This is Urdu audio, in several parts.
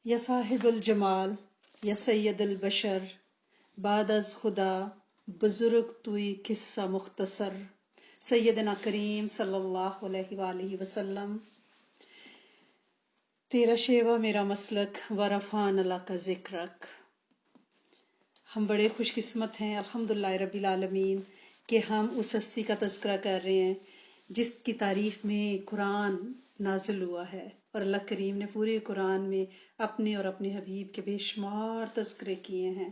یا صاحب الجمال یا سید البشر بعد از خدا بزرگ توی قصہ مختصر سیدنا کریم صلی اللہ علیہ وآلہ وسلم. تیرا شیوا میرا مسلک ورفان اللہ کا ذکرک. ہم بڑے خوش قسمت ہیں الحمدللہ رب العالمین کہ ہم اس ہستی کا تذکرہ کر رہے ہیں جس کی تعریف میں قرآن نازل ہوا ہے، اور اللہ کریم نے پورے قرآن میں اپنے اور اپنے حبیب کے بے شمار تذکرے کیے ہیں.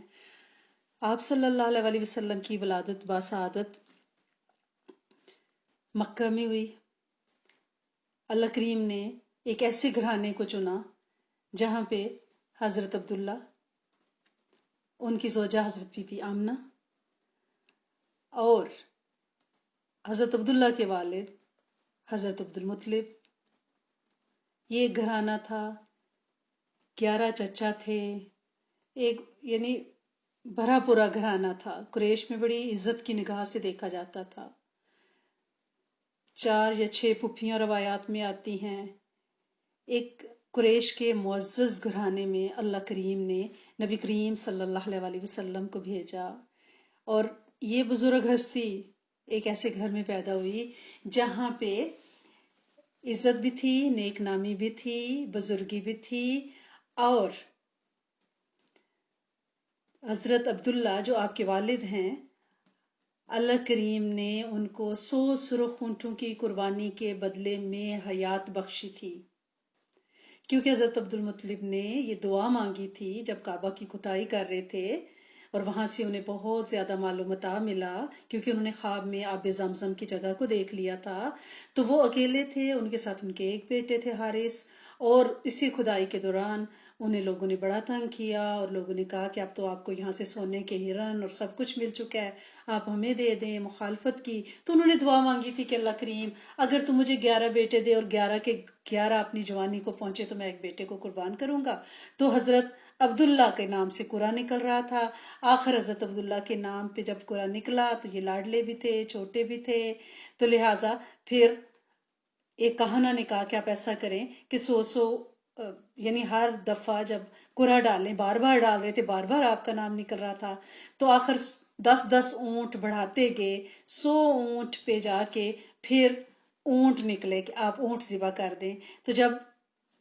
آپ صلی اللہ علیہ وسلم کی ولادت باسعادت مکہ میں ہوئی. اللہ کریم نے ایک ایسے گھرانے کو چنا جہاں پہ حضرت عبداللہ، ان کی زوجہ حضرت بی بی آمنہ اور حضرت عبداللہ کے والد حضرت عبد المطلب، یہ ایک گھرانہ تھا. 11 چچا تھے، ایک یعنی بھرا پورا گھرانہ تھا. قریش میں بڑی عزت کی نگاہ سے دیکھا جاتا تھا. 4 یا 6 پھوپھیاں روایات میں آتی ہیں. ایک قریش کے معزز گھرانے میں اللہ کریم نے نبی کریم صلی اللہ علیہ وسلم کو بھیجا، اور یہ بزرگ ہستی ایک ایسے گھر میں پیدا ہوئی جہاں پہ عزت بھی تھی، نیک نامی بھی تھی، بزرگی بھی تھی. اور حضرت عبداللہ جو آپ کے والد ہیں، اللہ کریم نے ان کو 100 سرخ اونٹوں کی قربانی کے بدلے میں حیات بخشی تھی، کیونکہ حضرت عبد المطلب نے یہ دعا مانگی تھی جب کعبہ کی کھدائی کر رہے تھے، اور وہاں سے انہیں بہت زیادہ مال و متاع ملا کیونکہ انہوں نے خواب میں آب زمزم کی جگہ کو دیکھ لیا تھا. تو وہ اکیلے تھے، ان کے ساتھ ان کے ایک بیٹے تھے حارث، اور اسی کھدائی کے دوران انہیں لوگوں نے بڑا تنگ کیا، اور لوگوں نے کہا کہ اب تو آپ کو یہاں سے سونے کے ہرن اور سب کچھ مل چکا ہے، آپ ہمیں دے دیں. مخالفت کی تو انہوں نے دعا مانگی تھی کہ اللہ کریم اگر تو مجھے 11 بیٹے دے اور 11 کے 11 اپنی جوانی کو پہنچے تو میں ایک بیٹے کو قربان کروں گا. تو حضرت عبداللہ کے نام سے قرآن نکل رہا تھا. آخر حضرت عبداللہ کے نام پہ جب قرآن نکلا تو یہ لاڈلے بھی تھے، چھوٹے بھی تھے، تو لہٰذا پھر ایک کہانا نے کہا کہ آپ ایسا کریں کہ 100 یعنی ہر دفعہ جب قرآن ڈالیں، بار بار ڈال رہے تھے، بار بار آپ کا نام نکل رہا تھا، تو آخر 10 اونٹ بڑھاتے گئے، 100 اونٹ پہ جا کے پھر اونٹ نکلے کہ آپ اونٹ ذبح کر دیں. تو جب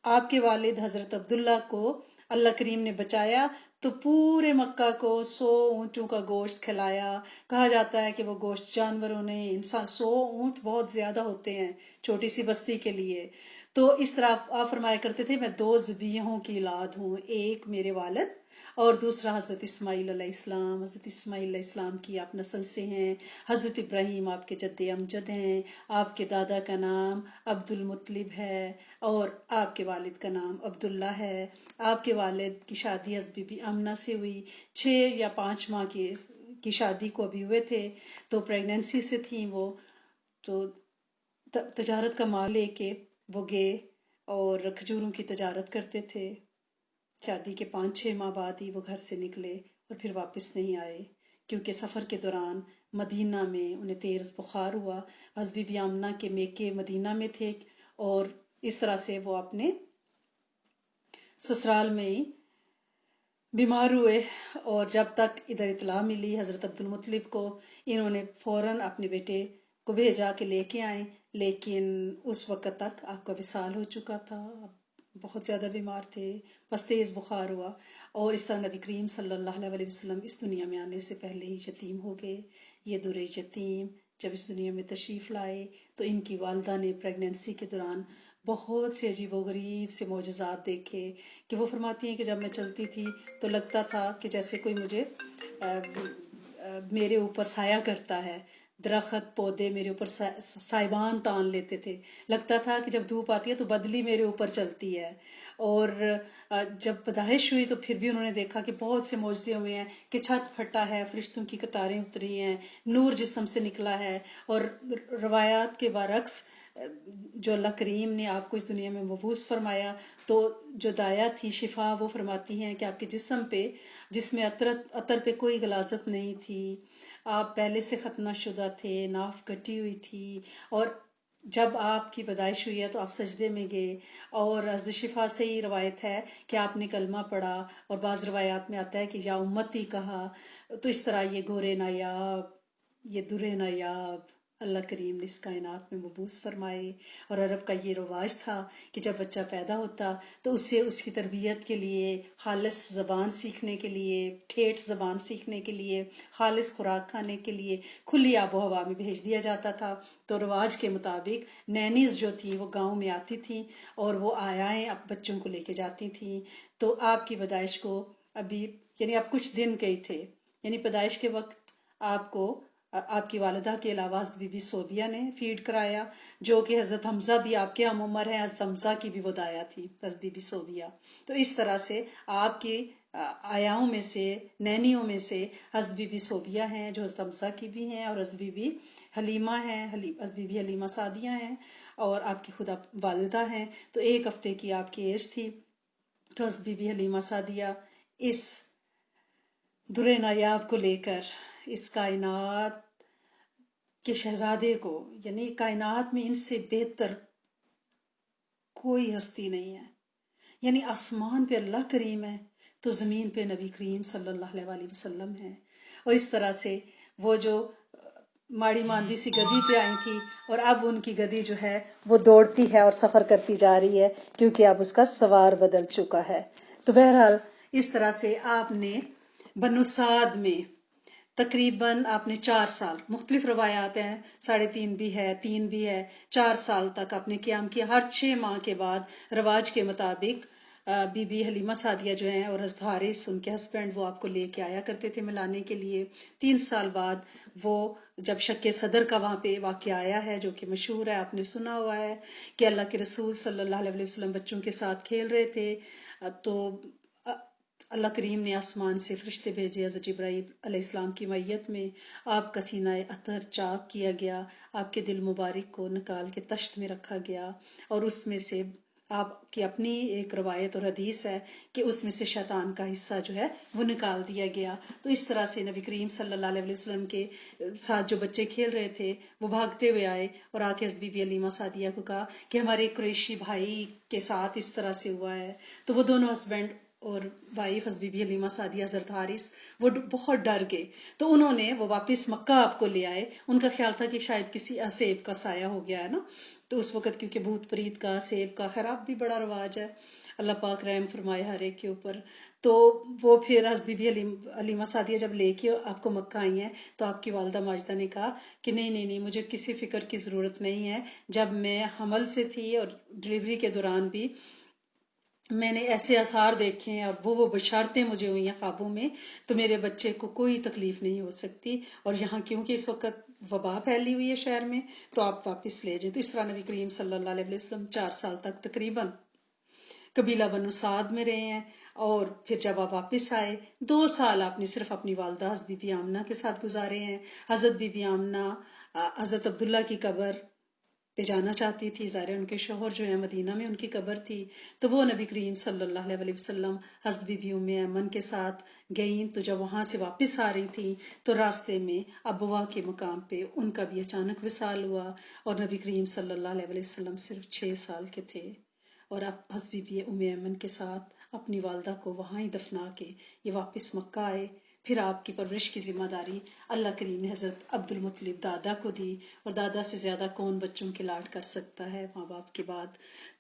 آپ کے والد حضرت عبداللہ کو اللہ کریم نے بچایا تو پورے مکہ کو 100 اونٹوں کا گوشت کھلایا. کہا جاتا ہے کہ وہ گوشت جانوروں نے، انسان 100 اونٹ بہت زیادہ ہوتے ہیں چھوٹی سی بستی کے لیے. تو اس طرح آپ فرمایا کرتے تھے میں 2 ذبیحوں کی اولاد ہوں، ایک میرے والد اور دوسرا حضرت اسماعیل علیہ السلام. حضرت اسماعیل علیہ السلام کی آپ نسل سے ہیں. حضرت ابراہیم آپ کے جد امجد ہیں. آپ کے دادا کا نام عبد المطلب ہے اور آپ کے والد کا نام عبداللہ ہے. آپ کے والد کی شادی حضرت بی بی آمنہ سے ہوئی. 6 یا 5 ماہ کی شادی کو ابھی ہوئے تھے تو پریگننسی سے تھیں وہ. تو تجارت کا مال لے کے وہ گئے اور کھجوروں کی تجارت کرتے تھے. شادی کے 5-6 ماہ بعد ہی وہ گھر سے نکلے اور پھر واپس نہیں آئے، کیونکہ سفر کے دوران مدینہ میں انہیں تیز بخار ہوا. حضرت بی بی آمنہ کے میکے مدینہ میں تھے، اور اس طرح سے وہ اپنے سسرال میں ہی بیمار ہوئے. اور جب تک ادھر اطلاع ملی حضرت عبد المطلب کو، انہوں نے فوراً اپنے بیٹے کو بھیجا کہ لے کے آئیں، لیکن اس وقت تک آپ کا وصال ہو چکا تھا، بہت زیادہ بیمار تھے، بس تیز بخار ہوا. اور اس طرح نبی کریم صلی اللہ علیہ وسلم اس دنیا میں آنے سے پہلے ہی یتیم ہو گئے. یہ دور یتیم جب اس دنیا میں تشریف لائے تو ان کی والدہ نے پریگننسی کے دوران بہت سے عجیب و غریب سے معجزات دیکھے کہ وہ فرماتی ہیں کہ جب میں چلتی تھی تو لگتا تھا کہ جیسے کوئی مجھے میرے اوپر سایہ کرتا ہے، درخت پودے میرے اوپر سائبان تان لیتے تھے، لگتا تھا کہ جب دھوپ آتی ہے تو بدلی میرے اوپر چلتی ہے. اور جب پیدائش ہوئی تو پھر بھی انہوں نے دیکھا کہ بہت سے معجزے ہوئے ہیں کہ چھت پھٹا ہے، فرشتوں کی قطاریں اتری ہیں، نور جسم سے نکلا ہے. اور روایات کے برعکس جو اللہ کریم نے آپ کو اس دنیا میں مبعوث فرمایا تو جو دایا تھی شفا، وہ فرماتی ہیں کہ آپ کے جسم میں عطر پہ کوئی غلاظت نہیں تھی، آپ پہلے سے ختنہ شدہ تھے، ناف کٹی ہوئی تھی، اور جب آپ کی پیدائش ہوئی ہے تو آپ سجدے میں گئے، اور حضرت شفا سے ہی روایت ہے کہ آپ نے کلمہ پڑھا، اور بعض روایات میں آتا ہے کہ یا امتی کہا. تو اس طرح یہ گورے نایاب، یہ درے نایاب اللہ کریم نے اس کائنات میں مبعوث فرمائے. اور عرب کا یہ رواج تھا کہ جب بچہ پیدا ہوتا تو اسے اس کی تربیت کے لیے، خالص زبان سیکھنے کے لیے، ٹھیٹھ زبان سیکھنے کے لیے، خالص خوراک کھانے کے لیے کھلی آب و ہوا میں بھیج دیا جاتا تھا. تو رواج کے مطابق نینیز جو تھیں وہ گاؤں میں آتی تھیں اور وہ آیائیں اب بچوں کو لے کے جاتی تھیں. تو آپ کی پیدائش کو ابھی یعنی آپ کچھ دن گئے تھے، یعنی پیدائش کے وقت آپ کو آپ کی والدہ کے علاوہ حضرت بی بی صوبیہ نے فیڈ کرایا، جو کہ حضرت حمزہ بھی آپ کے ہم عمر ہیں، حضرت حمزہ کی بھی وہ دایا تھی حضرت بی بی صوبیہ. تو اس طرح سے آپ کی آیاؤں میں سے، نینیوں میں سے حضرت بی بی صوبیہ ہیں جو حضرت حمزہ کی بھی ہیں، اور حضرت بی بی حلیمہ ہیں، حضرت بی بی حلیمہ سعدیہ ہیں، اور آپ کی خدا والدہ ہیں. تو 1 ہفتے کی آپ کی ایج تھی. تو حضرت بی بی حلیمہ سعدیہ اس درے نایاب کو لے کر اس کائنات کے شہزادے کو، یعنی کائنات میں ان سے بہتر کوئی ہستی نہیں ہے، یعنی آسمان پہ اللہ کریم ہے تو زمین پہ نبی کریم صلی اللہ علیہ وآلہ وسلم ہے. اور اس طرح سے وہ جو ماڑی ماندی سی گدی پہ آئی تھی، اور اب ان کی گدی جو ہے وہ دوڑتی ہے اور سفر کرتی جا رہی ہے، کیونکہ اب اس کا سوار بدل چکا ہے. تو بہرحال اس طرح سے آپ نے بنو سعد میں تقریباً آپ نے 4 سال، مختلف روایات ہیں، 3.5 بھی ہے، 3 بھی ہے، 4 سال تک آپ نے قیام کیا. ہر 6 ماہ کے بعد رواج کے مطابق بی بی حلیمہ سعدیہ جو ہیں اور حضرت حارث ان کے ہسبینڈ وہ آپ کو لے کے آیا کرتے تھے ملانے کے لیے. 3 سال بعد وہ جب شک صدر کا وہاں پہ واقعہ آیا ہے جو کہ مشہور ہے، آپ نے سنا ہوا ہے کہ اللہ کے رسول صلی اللہ علیہ وسلم بچوں کے ساتھ کھیل رہے تھے، تو اللہ کریم نے آسمان سے فرشتے بھیجے. حضرت جبرائیل علیہ السلام کی معیت میں آپ کا سینہ اطہر چاک کیا گیا، آپ کے دل مبارک کو نکال کے تشت میں رکھا گیا، اور اس میں سے آپ کی اپنی ایک روایت اور حدیث ہے کہ اس میں سے شیطان کا حصہ جو ہے وہ نکال دیا گیا. تو اس طرح سے نبی کریم صلی اللہ علیہ وسلم کے ساتھ جو بچے کھیل رہے تھے وہ بھاگتے ہوئے آئے اور آ کے حضرت بی بی حلیمہ سعدیہ کو کہا کہ ہمارے قریشی بھائی کے ساتھ اس طرح سے ہوا ہے. تو وہ دونوں ہسبینڈ اور وائف حضرت بی بی حلیمہ سعدیہ حضرت حارث وہ بہت ڈر گئے. تو انہوں نے وہ واپس مکہ آپ کو لے آئے. ان کا خیال تھا کہ شاید کسی سیب کا سایہ ہو گیا ہے نا، تو اس وقت کیونکہ بھوت پریت کا، سیب کا، خراب بھی بڑا رواج ہے، اللہ پاک رحم فرمائے ہر ایک کے اوپر. تو وہ پھر حضرت بی بی حلیمہ سعدیہ جب لے کے آپ کو مکہ آئی ہیں تو آپ کی والدہ ماجدہ نے کہا کہ نہیں نہیں نہیں، مجھے کسی فکر کی ضرورت نہیں ہے. جب میں حمل سے تھی اور ڈلیوری کے دوران بھی میں نے ایسے آثار دیکھے ہیں اور وہ بشارتیں مجھے ہوئی ہیں خوابوں میں، تو میرے بچے کو کوئی تکلیف نہیں ہو سکتی. اور یہاں کیونکہ اس وقت وبا پھیلی ہوئی ہے شہر میں، تو آپ واپس لے جائیں. تو اس طرح نبی کریم صلی اللہ علیہ وسلم 4 سال تک تقریباً قبیلہ بنو سعد میں رہے ہیں. اور پھر جب آپ واپس آئے 2 سال آپ نے صرف اپنی والدہ حضرت بی بی آمنہ کے ساتھ گزارے ہیں. حضرت بی بی آمنہ حضرت عبداللہ کی قبر پہ جانا چاہتی تھی، ظاہر ان کے شوہر جو ہیں مدینہ میں ان کی قبر تھی، تو وہ نبی کریم صلی اللہ علیہ وسلم حضرت بی بی ام ایمن کے ساتھ گئیں. تو جب وہاں سے واپس آ رہی تھیں تو راستے میں ابوا کے مقام پہ ان کا بھی اچانک وصال ہوا، اور نبی کریم صلی اللہ علیہ وسلم صرف 6 سال کے تھے، اور اب حضرت بی بی ام ایمن کے ساتھ اپنی والدہ کو وہاں ہی دفنا کے یہ واپس مکہ آئے. پھر آپ کی پرورش کی ذمہ داری اللہ کریم نے حضرت عبد المطلب دادا کو دی، اور دادا سے زیادہ کون بچوں کے لاڈ کر سکتا ہے ماں باپ کے بعد.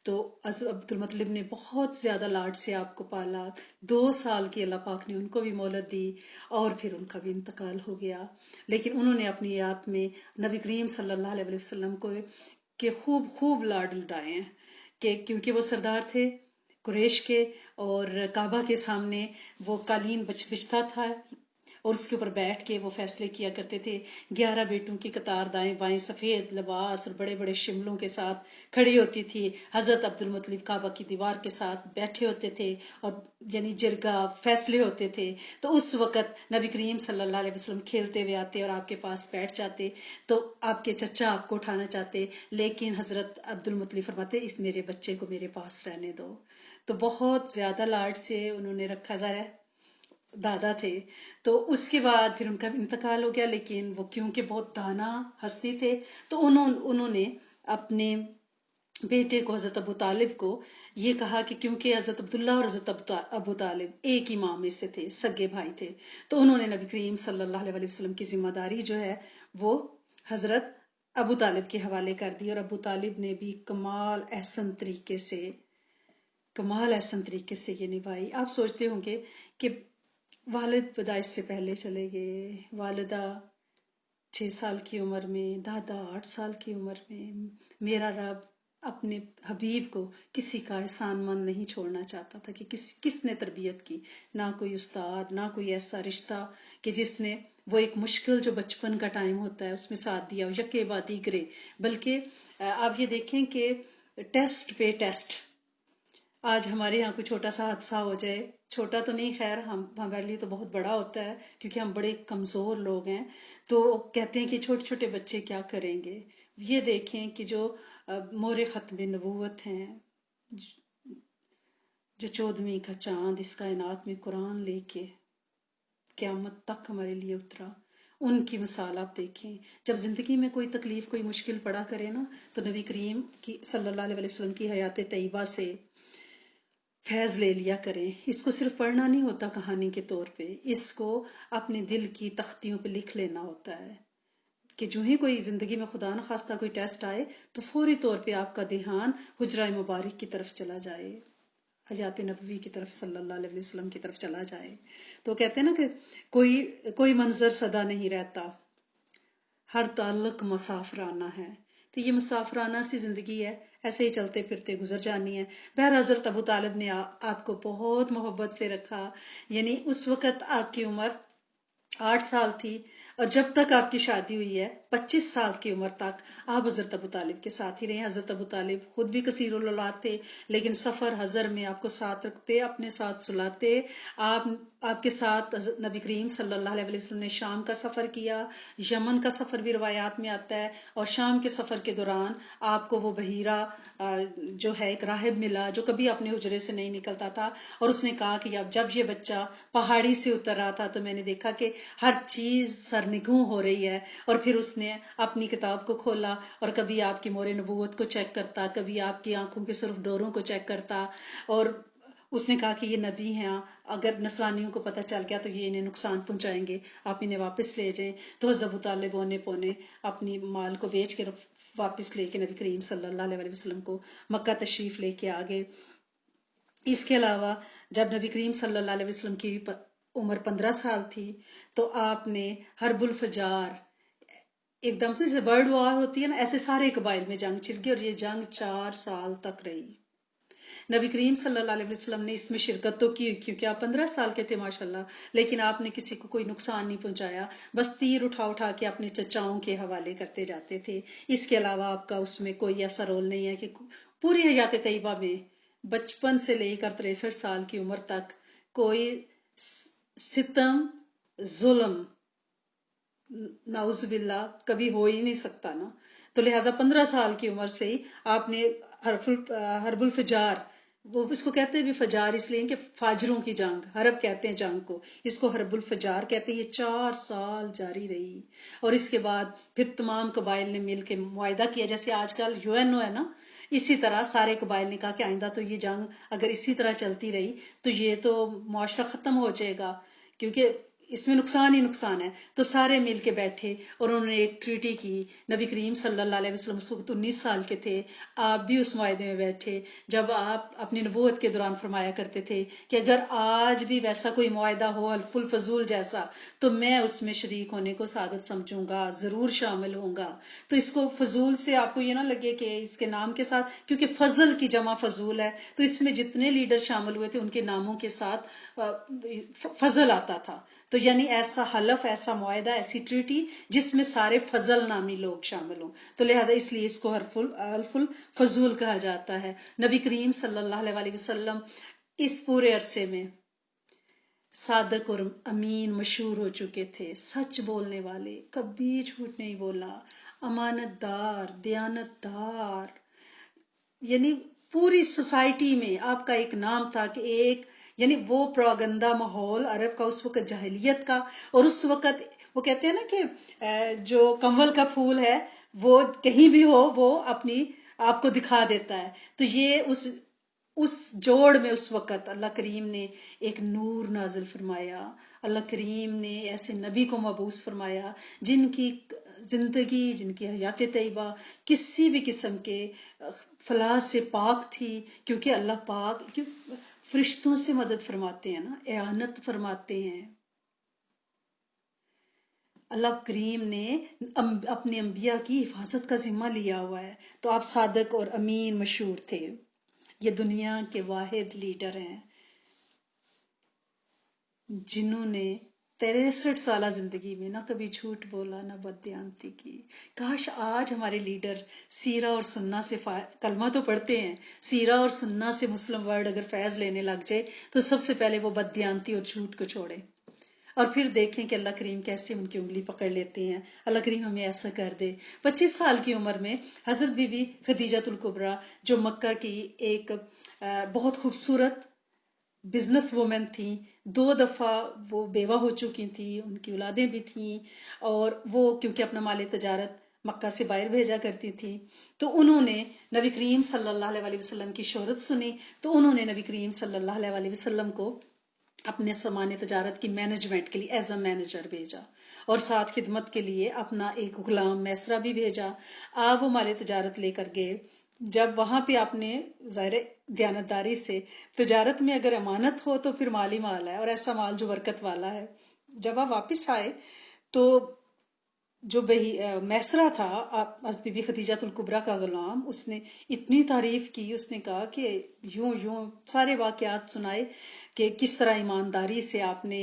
تو حضرت عبد المطلب نے بہت زیادہ لاڈ سے آپ کو پالا. 2 سال کی اللہ پاک نے ان کو بھی مہلت دی، اور پھر ان کا بھی انتقال ہو گیا. لیکن انہوں نے اپنی یاد میں نبی کریم صلی اللہ علیہ وسلم کو کہ خوب لاڈ لڈائے ہیں، کہ کیونکہ وہ سردار تھے قریش کے، اور کعبہ کے سامنے وہ قالین بچھتا تھا اور اس کے اوپر بیٹھ کے وہ فیصلے کیا کرتے تھے. 11 بیٹوں کی قطار دائیں بائیں سفید لباس اور بڑے بڑے شملوں کے ساتھ کھڑی ہوتی تھی. حضرت عبد المطلب کعبہ کی دیوار کے ساتھ بیٹھے ہوتے تھے، اور یعنی جرگہ فیصلے ہوتے تھے. تو اس وقت نبی کریم صلی اللہ علیہ وسلم کھیلتے ہوئے آتے اور آپ کے پاس بیٹھ جاتے، تو آپ کے چچا آپ کو اٹھانا چاہتے، لیکن حضرت عبد المطلب فرماتے اس میرے بچے کو میرے پاس رہنے دو. تو بہت زیادہ لاڈ سے انہوں نے رکھا، ظاہر دادا تھے. تو اس کے بعد پھر ان کا انتقال ہو گیا، لیکن وہ کیونکہ بہت دانا ہستی تھے تو انہوں نے اپنے بیٹے کو حضرت ابو طالب کو یہ کہا کہ کیونکہ حضرت عبداللہ اور حضرت ابو طالب ایک ہی ماں میں سے تھے، سگے بھائی تھے، تو انہوں نے نبی کریم صلی اللہ علیہ وسلم کی ذمہ داری جو ہے وہ حضرت ابو طالب کے حوالے کر دی، اور ابو طالب نے بھی کمال احسن طریقے سے یہ نبھائی۔ آپ سوچتے ہوں گے کہ والد پیدائش سے پہلے چلے گئے، والدہ 6 سال کی عمر میں، دادا 8 سال کی عمر میں، میرا رب اپنے حبیب کو کسی کا احسان مند نہیں چھوڑنا چاہتا تھا کہ کس نے تربیت کی، نہ کوئی استاد، نہ کوئی ایسا رشتہ کہ جس نے وہ ایک مشکل جو بچپن کا ٹائم ہوتا ہے اس میں ساتھ دیا، یکے بعد دیگرے، بلکہ آپ یہ دیکھیں کہ ٹیسٹ پہ ٹیسٹ۔ آج ہمارے یہاں کوئی چھوٹا سا حادثہ ہو جائے، چھوٹا تو نہیں خیر، ہمارے لیے تو بہت بڑا ہوتا ہے کیونکہ ہم بڑے کمزور لوگ ہیں، تو کہتے ہیں کہ چھوٹے چھوٹے بچے کیا کریں گے۔ یہ دیکھیں کہ جو مور ختم نبوت ہیں، جو 14ویں کا چاند اس کائنات میں قرآن لے کے قیامت تک ہمارے لیے اترا، ان کی مثال آپ دیکھیں۔ جب زندگی میں کوئی تکلیف، کوئی مشکل پڑا کرے نا، تو نبی کریم کی صلی اللہ علیہ وسلم کی حیات طیبہ سے فیض لے لیا کریں۔ اس کو صرف پڑھنا نہیں ہوتا کہانی کے طور پہ، اس کو اپنے دل کی تختیوں پہ لکھ لینا ہوتا ہے کہ جو ہی کوئی زندگی میں خدا نخواستہ کوئی ٹیسٹ آئے تو فوری طور پہ آپ کا دھیان حجرہ مبارک کی طرف چلا جائے، حیات نبوی کی طرف، صلی اللہ علیہ وسلم کی طرف چلا جائے۔ تو کہتے ہیں نا کہ کوئی منظر سدا نہیں رہتا، ہر تعلق مسافرانہ ہے، تو یہ مسافرانہ سی زندگی ہے، ایسے ہی چلتے پھرتے گزر جانی ہے۔ بہر حضرت ابو طالب نے آپ کو بہت محبت سے رکھا، یعنی اس وقت آپ کی عمر 8 سال تھی، اور جب تک آپ کی شادی ہوئی ہے 25 سال کی عمر تک آپ حضرت ابو طالب کے ساتھ ہی رہے۔ حضرت ابو طالب خود بھی کثیر الاولاد تھے، لیکن سفر حضر میں آپ کو ساتھ رکھتے، اپنے ساتھ سلاتے۔ آپ کے ساتھ نبی کریم صلی اللہ علیہ وسلم نے شام کا سفر کیا، یمن کا سفر بھی روایات میں آتا ہے، اور شام کے سفر کے دوران آپ کو وہ بحیرہ جو ہے ایک راہب ملا جو کبھی اپنے حجرے سے نہیں نکلتا تھا، اور اس نے کہا کہ اب جب یہ بچہ پہاڑی سے اتر رہا تھا تو میں نے دیکھا کہ ہر چیز سرنگوں ہو رہی ہے، اور پھر اس نے اپنی کتاب کو کھولا اور کبھی آپ کی مور نبوت کو چیک کرتا، کبھی آپ کی آنکھوں کے سرخ ڈوروں کو چیک کرتا، اور اس نے کہا کہ یہ نبی ہیں، اگر نصرانیوں کو پتہ چل گیا تو یہ انہیں نقصان پہنچائیں گے، آپ انہیں واپس لے جائیں۔ تو حضرت ابو طالب اونے پونے اپنی مال کو بیچ کے واپس لے کے نبی کریم صلی اللہ علیہ وسلم کو مکہ تشریف لے کے آگے۔ اس کے علاوہ جب نبی کریم صلی اللہ علیہ وسلم کی عمر 15 سال تھی تو آپ نے حرب الفجار، ایک دم سے جیسے ورلڈ وار ہوتی ہے نا، ایسے سارے قبائل میں جنگ چھڑ گئی، اور یہ جنگ 4 سال تک رہی۔ نبی کریم صلی اللہ علیہ وسلم نے اس میں شرکت تو کی کیونکہ آپ 15 سال کے تھے ماشاءاللہ، لیکن آپ نے کسی کو کوئی نقصان نہیں پہنچایا، بس تیر اٹھا کے اپنے چچاؤں کے حوالے کرتے جاتے تھے۔ اس کے علاوہ آپ کا اس میں کوئی ایسا رول نہیں ہے کہ پوری حیات طیبہ میں بچپن سے لے کر 63 سال کی عمر تک کوئی ستم، ظلم، نعوذ باللہ کبھی ہو ہی نہیں سکتا نا۔ تو لہٰذا 15 سال کی عمر سے ہی آپ نے حرب الفجار، وہ اس کو کہتے ہیں بھی فجار اس لیے کہ فاجروں کی جنگ، حرب کہتے ہیں جنگ کو، اس کو حرب الفجار کہتے ہیں، یہ 4 سال جاری رہی۔ اور اس کے بعد پھر تمام قبائل نے مل کے معاہدہ کیا، جیسے آج کل UNO ہے نا، اسی طرح سارے قبائل نے کہا کہ آئندہ تو یہ جنگ اگر اسی طرح چلتی رہی تو یہ تو معاشرہ ختم ہو جائے گا، کیونکہ اس میں نقصان ہی نقصان ہے۔ تو سارے مل کے بیٹھے اور انہوں نے ایک ٹریٹی کی۔ نبی کریم صلی اللہ علیہ وسلم اس وقت 19 سال کے تھے، آپ بھی اس معاہدے میں بیٹھے، جب آپ اپنی نبوت کے دوران فرمایا کرتے تھے کہ اگر آج بھی ویسا کوئی معاہدہ ہو حلف الفضول جیسا تو میں اس میں شریک ہونے کو سعادت سمجھوں گا، ضرور شامل ہوں گا۔ تو اس کو فضول سے آپ کو یہ نہ لگے کہ اس کے نام کے ساتھ، کیونکہ فضل کی جمع فضول ہے، تو اس میں جتنے لیڈر شامل ہوئے تھے ان کے ناموں کے ساتھ فضل آتا تھا، تو یعنی ایسا حلف، ایسا معاہدہ، ایسی ٹریٹی جس میں سارے فضل نامی لوگ شامل ہوں، تو لہٰذا اس لیے اس کو حلف الفضول کہا جاتا ہے۔ نبی کریم صلی اللہ علیہ وسلم اس پورے عرصے میں صادق اور امین مشہور ہو چکے تھے، سچ بولنے والے، کبھی جھوٹ نہیں بولا، امانت دار، دیانت دار، یعنی پوری سوسائٹی میں آپ کا ایک نام تھا کہ ایک، یعنی وہ پراگندہ ماحول عرب کا اس وقت جاہلیت کا، اور اس وقت وہ کہتے ہیں نا کہ جو کنول کا پھول ہے وہ کہیں بھی ہو وہ اپنی آپ کو دکھا دیتا ہے. تو یہ اس جوڑ میں اس وقت اللہ کریم نے ایک نور نازل فرمایا. اللہ کریم نے ایسے نبی کو مبعوث فرمایا جن کی زندگی، جن کی حیات طیبہ کسی بھی قسم کے فلاح سے پاک تھی، کیونکہ اللہ پاک فرشتوں سے مدد فرماتے ہیں نا، اعانت فرماتے ہیں. اللہ کریم نے اپنے انبیاء کی حفاظت کا ذمہ لیا ہوا ہے. تو آپ صادق اور امین مشہور تھے. یہ دنیا کے واحد لیڈر ہیں جنہوں نے 63 سالہ زندگی میں نہ کبھی جھوٹ بولا، نہ بددیانتی کی. کاش آج ہمارے لیڈر سیرہ اور سنہ سے کلمہ تو پڑھتے ہیں، سیرہ اور سنہ سے مسلم ورڈ اگر فیض لینے لگ جائے تو سب سے پہلے وہ بددیانتی اور جھوٹ کو چھوڑے، اور پھر دیکھیں کہ اللہ کریم کیسے ان کی انگلی پکڑ لیتے ہیں. اللہ کریم ہمیں ایسا کر دے. 25 سال کی عمر میں حضرت بی بی خدیجہ الکبریٰ جو مکہ کی ایک بہت خوبصورت بزنس وومن تھیں، 2 دفعہ وہ بیوہ ہو چکی تھیں، ان کی اولادیں بھی تھیں، اور وہ کیونکہ اپنا مال تجارت مکہ سے باہر بھیجا کرتی تھی، تو انہوں نے نبی کریم صلی اللہ علیہ وسلم کی شہرت سنی. تو انہوں نے نبی کریم صلی اللہ علیہ وسلم کو اپنے سامان تجارت کی مینجمنٹ کے لیے ایز اے مینیجر بھیجا، اور ساتھ خدمت کے لیے اپنا ایک غلام میسرہ بھی بھیجا. آپ وہ مال تجارت لے کر گئے. جب وہاں پہ آپ نے ظاہر دیانتداری سے، تجارت میں اگر امانت ہو تو پھر مال ہی مال ہے، اور ایسا مال جو برکت والا ہے. جب آپ واپس آئے تو جو میسرہ تھا حضرت بی بی خدیجہ الکبریٰ کا غلام، اس نے اتنی تعریف کی. اس نے کہا کہ یوں سارے واقعات سنائے کہ کس طرح ایمانداری سے آپ نے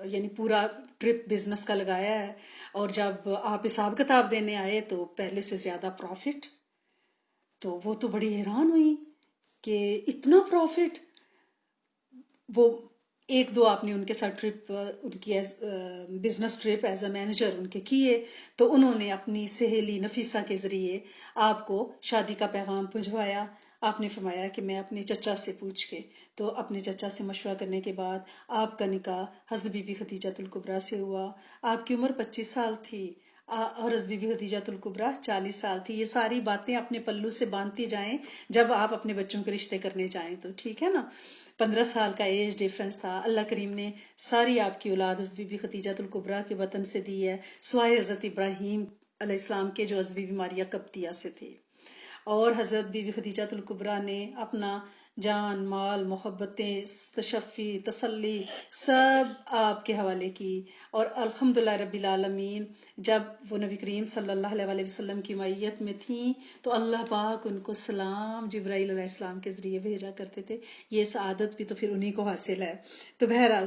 یعنی پورا ٹرپ بزنس کا لگایا ہے، اور جب آپ حساب کتاب دینے آئے تو پہلے سے زیادہ پروفٹ. تو وہ تو بڑی حیران ہوئی کہ اتنا پروفٹ. وہ 1-2 آپ نے ان کے ساتھ ٹرپ، ان کی business trip as a manager ان کے کیے. تو انہوں نے اپنی سہیلی نفیسہ کے ذریعے آپ کو شادی کا پیغام پہنچوایا. آپ نے فرمایا کہ میں اپنے چچا سے پوچھ کے، تو اپنے چچا سے مشورہ کرنے کے بعد آپ کا نکاح حضرت بی بی خدیجہ الکبریٰ سے ہوا. آپ کی عمر 25 سال تھی اور حضرت بی بی خدیجہ الکبریٰ 40 سال تھی. یہ ساری باتیں اپنے پلو سے باندھتی جائیں جب آپ اپنے بچوں کے رشتے کرنے جائیں تو ٹھیک ہے نا. 15 سال کا ایج ڈیفرنس تھا. اللہ کریم نے ساری آپ کی اولاد حضرت بی بی خدیجہ الکبریٰ کے وطن سے دی ہے، سوائے حضرت ابراہیم علیہ السلام کے جو حضرت بی بی ماریہ قبطیہ سے تھے. اور حضرت بی بی خدیجہ الکبریٰ نے اپنا جان، مال، محبتیں، تشفی، تسلی سب آپ کے حوالے کی. اور الحمدللہ رب العالمین جب وہ نبی کریم صلی اللہ علیہ وسلم کی معیت میں تھیں تو اللہ پاک ان کو سلام جبرائیل علیہ السلام کے ذریعے بھیجا کرتے تھے. یہ سعادت بھی تو پھر انہی کو حاصل ہے. تو بہرحال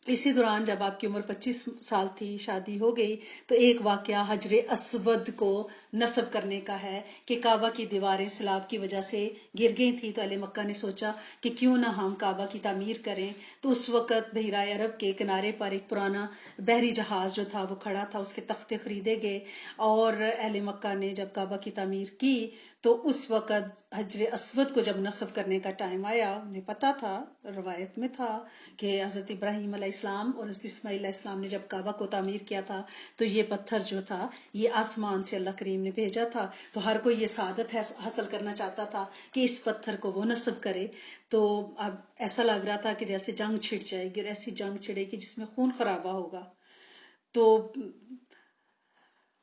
اسی دوران جب آپ کی عمر 25 سال تھی، شادی ہو گئی، تو ایک واقعہ حجر اسود کو نصب کرنے کا ہے کہ کعبہ کی دیواریں سیلاب کی وجہ سے گر گئی تھی. تو اہل مکہ نے سوچا کہ کیوں نہ ہم کعبہ کی تعمیر کریں. تو اس وقت بحیرہ عرب کے کنارے پر ایک پرانا بحری جہاز جو تھا وہ کھڑا تھا، اس کے تختے خریدے گئے، اور اہل مکہ نے جب کعبہ کی تعمیر کی تو اس وقت حجر اسود کو جب نصب کرنے کا ٹائم آیا، انہیں پتا تھا، روایت میں تھا کہ حضرت ابراہیم علیہ السلام اور حضرت اسماعیل علیہ السلام نے جب کعبہ کو تعمیر کیا تھا تو یہ پتھر جو تھا یہ آسمان سے اللہ کریم نے بھیجا تھا. تو ہر کوئی یہ سعادت حاصل کرنا چاہتا تھا کہ اس پتھر کو وہ نصب کرے. تو اب ایسا لگ رہا تھا کہ جیسے جنگ چھڑ جائے گی، اور ایسی جنگ چھڑے گی جس میں خون خرابہ ہوگا. تو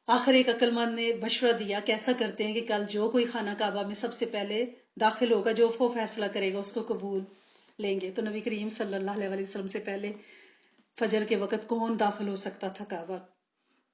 آخر ایک عقل مند نے مشورہ دیا کہ ایسا کرتے ہیں کہ کل جو کوئی خانہ کعبہ میں سب سے پہلے داخل ہوگا، جو وہ فیصلہ کرے گا اس کو قبول لیں گے. تو نبی کریم صلی اللہ علیہ وسلم سے پہلے فجر کے وقت کون داخل ہو سکتا تھا کعبہ؟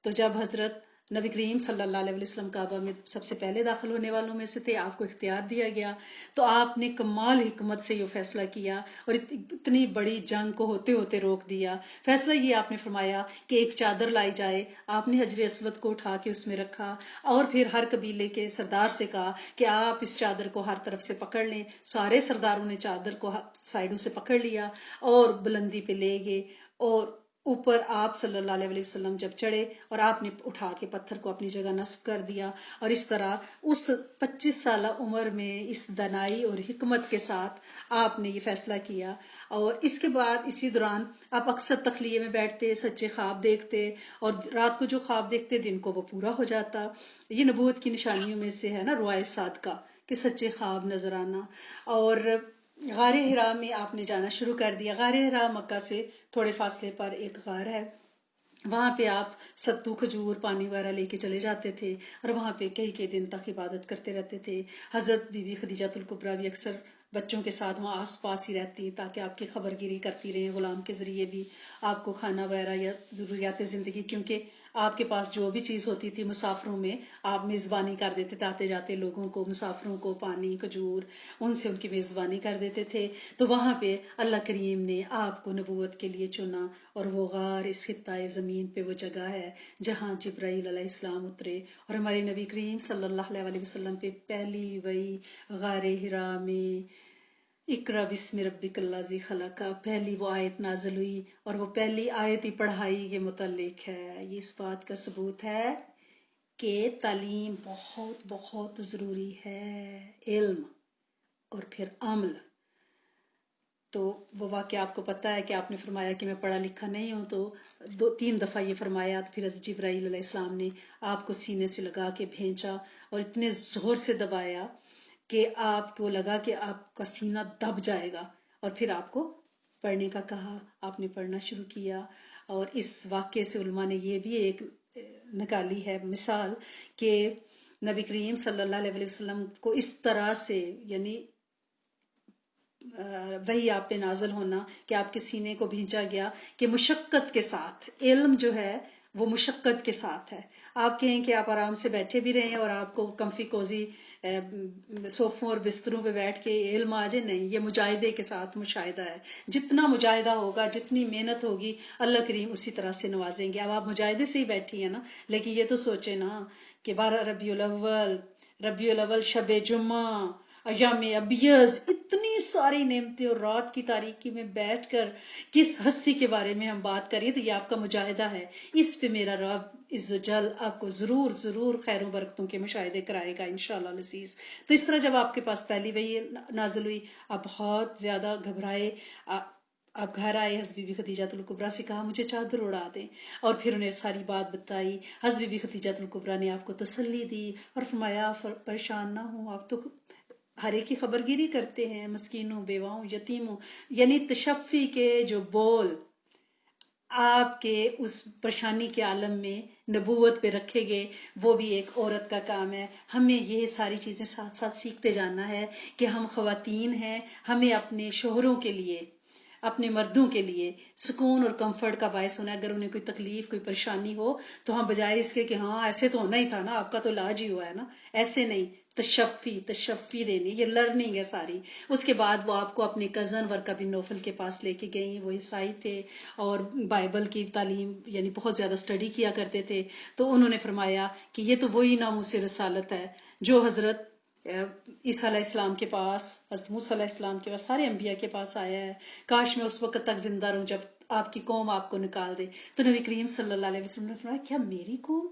تو جب حضرت نبی کریم صلی اللہ علیہ وسلم کعبہ میں سب سے پہلے داخل ہونے والوں میں سے تھے، آپ کو اختیار دیا گیا. تو آپ نے کمال حکمت سے یہ فیصلہ کیا اور اتنی بڑی جنگ کو ہوتے ہوتے روک دیا. فیصلہ یہ آپ نے فرمایا کہ ایک چادر لائی جائے. آپ نے حجر اسود کو اٹھا کے اس میں رکھا، اور پھر ہر قبیلے کے سردار سے کہا کہ آپ اس چادر کو ہر طرف سے پکڑ لیں. سارے سرداروں نے چادر کو سائیڈوں سے پکڑ لیا اور بلندی پہ لے گئے، اور اوپر آپ صلی اللہ علیہ وسلم جب چڑھے اور آپ نے اٹھا کے پتھر کو اپنی جگہ نصب کر دیا، اور اس طرح اس 25 سالہ عمر میں اس دانائی اور حکمت کے ساتھ آپ نے یہ فیصلہ کیا. اور اس کے بعد اسی دوران آپ اکثر تخلیے میں بیٹھتے، سچے خواب دیکھتے، اور رات کو جو خواب دیکھتے دن کو وہ پورا ہو جاتا. یہ نبوت کی نشانیوں میں سے ہے نا رؤیا صادقہ، کہ سچے خواب نظر آنا. اور غار حرا میں آپ نے جانا شروع کر دیا. غار حرا مکہ سے تھوڑے فاصلے پر ایک غار ہے، وہاں پہ آپ ستو، کھجور، پانی وغیرہ لے کے چلے جاتے تھے، اور وہاں پہ کئی دن تک عبادت کرتے رہتے تھے. حضرت بی بی خدیجہ الکبریٰ بھی اکثر بچوں کے ساتھ وہاں آس پاس ہی رہتی تاکہ آپ کی خبر گیری کرتی رہیں، غلام کے ذریعے بھی آپ کو کھانا وغیرہ یا ضروریات زندگی، کیونکہ آپ کے پاس جو بھی چیز ہوتی تھی مسافروں میں آپ میزبانی کر دیتے تھے، آتے جاتے لوگوں کو، مسافروں کو پانی، کھجور، ان سے ان کی میزبانی کر دیتے تھے. تو وہاں پہ اللہ کریم نے آپ کو نبوت کے لیے چنا، اور وہ غار اس خطۂ زمین پہ وہ جگہ ہے جہاں جبرائیل علیہ السلام اترے، اور ہمارے نبی کریم صلی اللہ علیہ وسلم پہ پہلی وحی غار حرا میں اقرا بسم ربک الذی خلق پہلی وہ آیت نازل ہوئی، اور وہ پہلی آیت ہی پڑھائی کے متعلق ہے. یہ اس بات کا ثبوت ہے کہ تعلیم بہت بہت ضروری ہے، علم اور پھر عمل. تو وہ واقعہ آپ کو پتہ ہے کہ آپ نے فرمایا کہ میں پڑھا لکھا نہیں ہوں، تو 2-3 دفعہ یہ فرمایا. تو پھر حضرت جبرائیل علیہ السلام نے آپ کو سینے سے لگا کے بھیجا، اور اتنے زور سے دبایا کہ آپ کو لگا کہ آپ کا سینہ دب جائے گا، اور پھر آپ کو پڑھنے کا کہا. آپ نے پڑھنا شروع کیا. اور اس واقعے سے علماء نے یہ بھی ایک نکالی ہے مثال کہ نبی کریم صلی اللہ علیہ وسلم کو اس طرح سے یعنی وہی آپ پہ نازل ہونا کہ آپ کے سینے کو بھیجا گیا کہ مشقت کے ساتھ، علم جو ہے وہ مشقت کے ساتھ ہے. آپ کہیں کہ آپ آرام سے بیٹھے بھی رہیں اور آپ کو کمفی کوزی صوفوں اور بستروں پہ بیٹھ کے علم آ جائے، نہیں، یہ مجاہدے کے ساتھ مشاہدہ ہے. جتنا مجاہدہ ہوگا، جتنی محنت ہوگی، اللہ کریم اسی طرح سے نوازیں گے. اب آپ مجاہدے سے ہی بیٹھی ہیں نا، لیکن یہ تو سوچیں نا کہ 12 ربیع الاول، شب جمعہ، ایام ابیض، اتنی ساری نعمتیں، اور رات کی تاریکی میں بیٹھ کر کس ہستی کے بارے میں ہم بات کریں، تو یہ آپ کا مجاہدہ ہے. اس پہ میرا رب عز و جل آپ کو ضرور خیر و برکتوں کے مشاہدے کرائے گا انشاءاللہ العزیز. تو اس طرح جب آپ کے پاس پہلی وحی نازل ہوئی، آپ بہت زیادہ گھبرائے. آپ گھر آئے، حضرت بی بی خدیجہ الکبریٰ سے کہا مجھے چادر اڑا دیں، اور پھر انہیں ساری بات بتائی. حضرت بی بی خدیجہ الکبریٰ نے آپ کو تسلی دی اور فرمایا پریشان نہ ہوں، آپ تو ہر ایک کی خبر گیری کرتے ہیں، مسکینوں، بیواؤں، یتیموں. یعنی تشفی کے جو بول آپ کے اس پریشانی کے عالم میں نبوت پہ رکھے گئے، وہ بھی ایک عورت کا کام ہے. ہمیں یہ ساری چیزیں ساتھ ساتھ سیکھتے جانا ہے کہ ہم خواتین ہیں، ہمیں اپنے شوہروں کے لیے، اپنے مردوں کے لیے سکون اور کمفرٹ کا باعث ہونا ہے. اگر انہیں کوئی تکلیف، کوئی پریشانی ہو تو ہم بجائے اس کے کہ ہاں ایسے تو ہونا ہی تھا نا، آپ کا تو علاج ہی ہوا ہے نا، ایسے نہیں، تشفی دینی، یہ لرننگ ہے ساری. اس کے بعد وہ آپ کو اپنے کزن ورقہ بن نوفل کے پاس لے کے گئیں. وہ عیسائی تھے اور بائبل کی تعلیم یعنی بہت زیادہ سٹڈی کیا کرتے تھے. تو انہوں نے فرمایا کہ یہ تو وہی ناموس رسالت ہے جو حضرت عیسیٰ علیہ السلام کے پاس، حضرت موسیٰ علیہ السلام کے پاس، سارے انبیاء کے پاس آیا ہے. کاش میں اس وقت تک زندہ رہوں جب آپ کی قوم آپ کو نکال دے. تو نبی کریم صلی اللہ علیہ وسلم نے فرمایا کیا میری قوم،